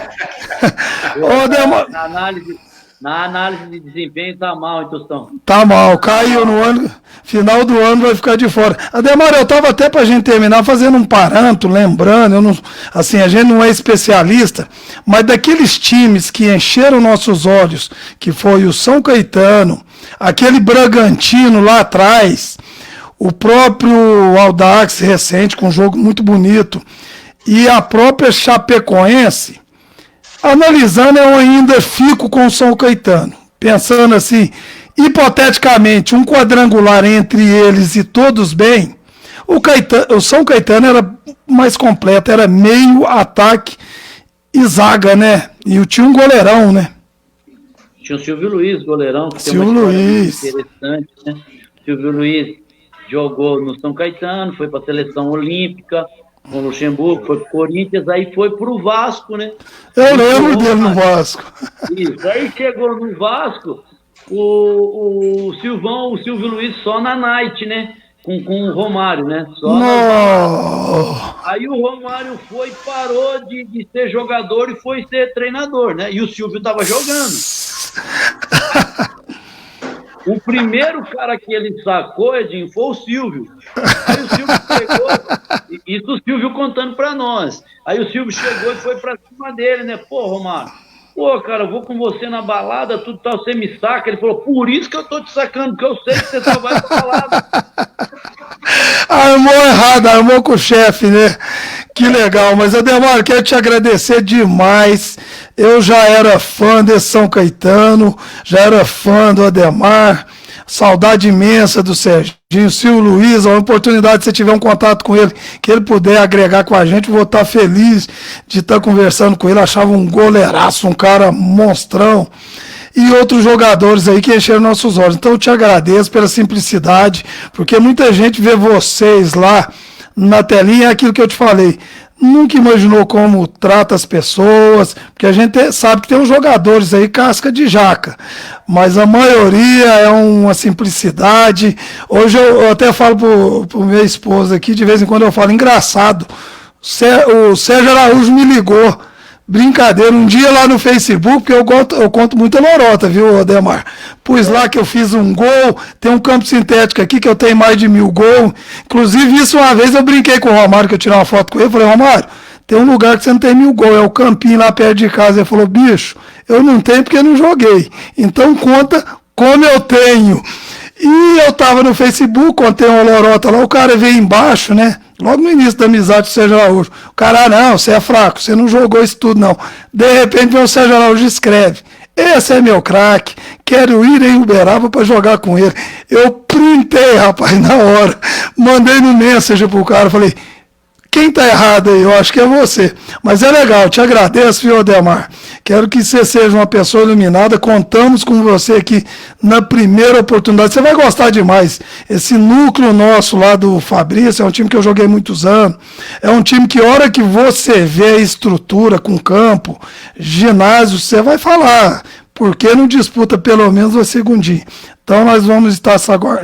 Na análise de desempenho tá mal, hein, Tostão? Tá mal, caiu no ano, final do ano vai ficar de fora. Ademar, eu tava até pra gente terminar fazendo um parâmetro, lembrando, assim, a gente não é especialista, mas daqueles times que encheram nossos olhos, que foi o São Caetano, aquele Bragantino lá atrás, o próprio Audax recente, com um jogo muito bonito, e a própria Chapecoense. Analisando, eu ainda fico com o São Caetano, pensando assim, hipoteticamente, um quadrangular entre eles e todos bem, O São Caetano era mais completo, era meio, ataque e zaga, né? E tinha um goleirão, né? Tinha o Silvio Luiz, goleirão, que Silvio tem uma história Luiz. muito interessante, né? O Silvio Luiz jogou no São Caetano, foi para a seleção olímpica, com o Luxemburgo, foi para o Corinthians, aí foi para o Vasco, né? Eu lembro dele no Vasco. Isso, aí chegou no Vasco, o Silvio Luiz só na night, né? Com o Romário, né? Só Aí o Romário parou de ser jogador e foi ser treinador, né? E o Silvio estava jogando. O primeiro cara que ele sacou, Edinho, foi o Silvio. Aí o Silvio chegou, isso o Silvio contando pra nós. Aí o Silvio chegou e foi pra cima dele, né? Pô, Romário, cara, eu vou com você na balada, tudo tal, você me saca. Ele falou, por isso que eu tô te sacando, porque eu sei que você só vai pra balada. Armou errado, armou com o chefe, né? Que legal, mas Ademar, quero te agradecer demais. Eu já era fã de São Caetano, já era fã do Ademar, saudade imensa do Serginho, Silvio Luiz, a oportunidade de você tiver um contato com ele, que ele puder agregar com a gente, vou estar feliz de estar conversando com ele, achava um goleiraço, um cara monstrão. E outros jogadores aí que encheram nossos olhos. Então eu te agradeço pela simplicidade, porque muita gente vê vocês lá na telinha, é aquilo que eu te falei, nunca imaginou como trata as pessoas, porque a gente sabe que tem uns jogadores aí casca de jaca, mas a maioria é uma simplicidade. Hoje eu até falo pro minha esposa aqui, de vez em quando eu falo, engraçado, o Sérgio Araújo me ligou, brincadeira, um dia lá no Facebook, porque eu conto muita lorota, viu, Ademar? Pus lá que eu fiz um gol, tem um campo sintético aqui que eu tenho mais de 1000 gols. Inclusive, isso uma vez eu brinquei com o Romário, que eu tirei uma foto com ele, falei, Romário, tem um lugar que você não tem 1000 gols, é o campinho lá perto de casa. Ele falou, bicho, eu não tenho porque eu não joguei. Então conta como eu tenho. E eu tava no Facebook, contei uma lorota lá, o cara veio embaixo, né? Logo no início da amizade com o Sérgio Araújo. O cara, não, você é fraco, você não jogou isso tudo, não. De repente, vem o Sérgio Araújo e escreve, esse é meu craque, quero ir em Uberaba para jogar com ele. Eu printei, rapaz, na hora. Mandei no Messenger pro cara, falei, quem tá errado aí? Eu acho que é você. Mas é legal, te agradeço, viu, Ademar? Quero que você seja uma pessoa iluminada. Contamos com você aqui na primeira oportunidade. Você vai gostar demais. Esse núcleo nosso lá do Fabrício é um time que eu joguei muitos anos. É um time que, a hora que você vê a estrutura com campo, ginásio, você vai falar. Por que não disputa pelo menos o segundinho? Então nós vamos estar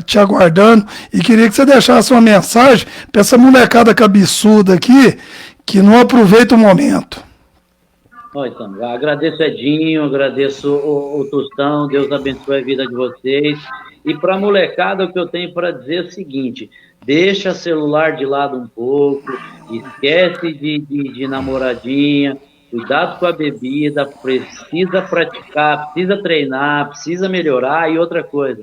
te aguardando e queria que você deixasse uma mensagem para essa molecada cabeçuda aqui que não aproveita o momento. Então, agradeço Edinho, agradeço o Tostão, Deus abençoe a vida de vocês. E para a molecada, o que eu tenho para dizer é o seguinte, deixa celular de lado um pouco, esquece de namoradinha, cuidado com a bebida, precisa praticar, precisa treinar, precisa melhorar. E outra coisa,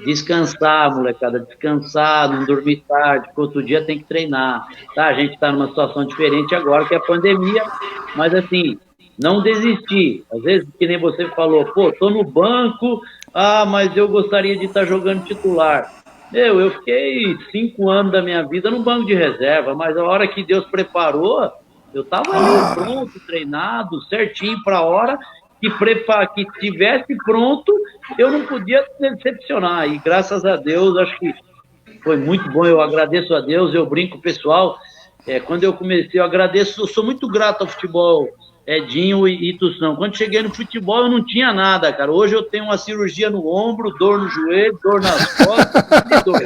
descansar, molecada, descansar, não dormir tarde, porque outro dia tem que treinar, tá? A gente está numa situação diferente agora, que é a pandemia, mas assim, não desistir. Às vezes, que nem você falou, pô, tô no banco, mas eu gostaria de estar jogando titular. Eu fiquei 5 anos da minha vida no banco de reserva, mas a hora que Deus preparou, eu estava ali pronto, treinado, certinho para a hora que tivesse pronto, eu não podia decepcionar. E graças a Deus, acho que foi muito bom. Eu agradeço a Deus, eu brinco, pessoal. Quando eu comecei, eu agradeço, eu sou muito grato ao futebol, Edinho e Tostão. Quando cheguei no futebol, eu não tinha nada, cara. Hoje eu tenho uma cirurgia no ombro, dor no joelho, dor nas costas e dor.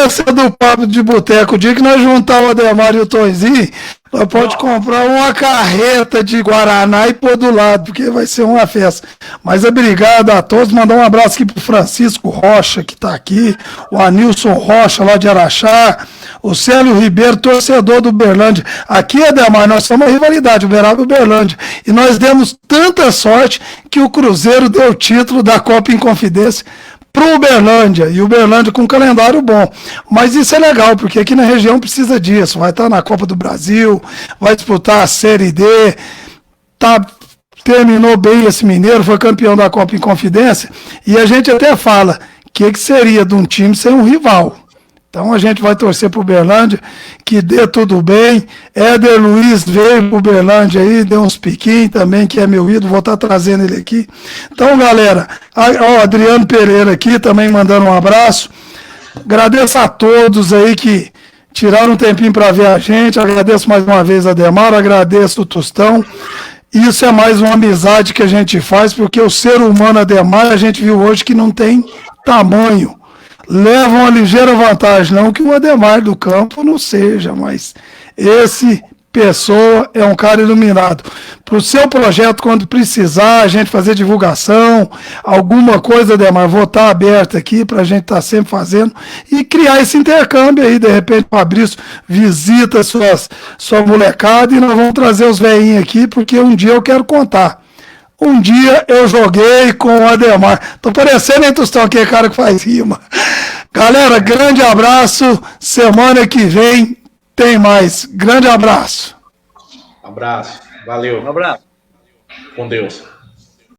Esse é do Papo de Boteco. O dia que nós juntar o Ademar e o Tonzinho, nós pode comprar uma carreta de Guaraná e pôr do lado, porque vai ser uma festa. Mas obrigado a todos. Mandar um abraço aqui pro Francisco Rocha, que está aqui, o Anilson Rocha, lá de Araxá, o Célio Ribeiro, torcedor do Uberlândia. Aqui, Ademar, nós somos uma rivalidade, Uberaba e Uberlândia. E nós demos tanta sorte que o Cruzeiro deu o título da Copa Inconfidência para o Uberlândia, e o Uberlândia com um calendário bom. Mas isso é legal, porque aqui na região precisa disso. Vai estar na Copa do Brasil, vai disputar a Série D, terminou bem esse mineiro, foi campeão da Copa Inconfidência, e a gente até fala, o que seria de um time ser um rival? Então a gente vai torcer pro Uberlândia, que dê tudo bem. Éder Luiz veio pro Uberlândia aí, deu uns piquinhos também, que é meu ídolo, vou estar trazendo ele aqui. Então, galera, ó, Adriano Pereira aqui também mandando um abraço. Agradeço a todos aí que tiraram um tempinho para ver a gente. Agradeço mais uma vez a Ademar, agradeço o Tostão. Isso é mais uma amizade que a gente faz, porque o ser humano Ademar, a gente viu hoje que não tem tamanho. Leva uma ligeira vantagem, não que o Ademar do campo não seja, mas esse pessoa é um cara iluminado. Para o seu projeto, quando precisar, a gente fazer divulgação, alguma coisa, Ademar, vou estar aberto aqui para a gente estar sempre fazendo e criar esse intercâmbio aí, de repente o Fabrício visita sua molecada e nós vamos trazer os velhinhos aqui, porque um dia eu quero contar. Um dia eu joguei com o Ademar. Tô parecendo, hein, Tostão, aquele cara que faz rima. Galera, grande abraço. Semana que vem tem mais. Grande abraço. Abraço. Valeu. Um abraço. Com Deus.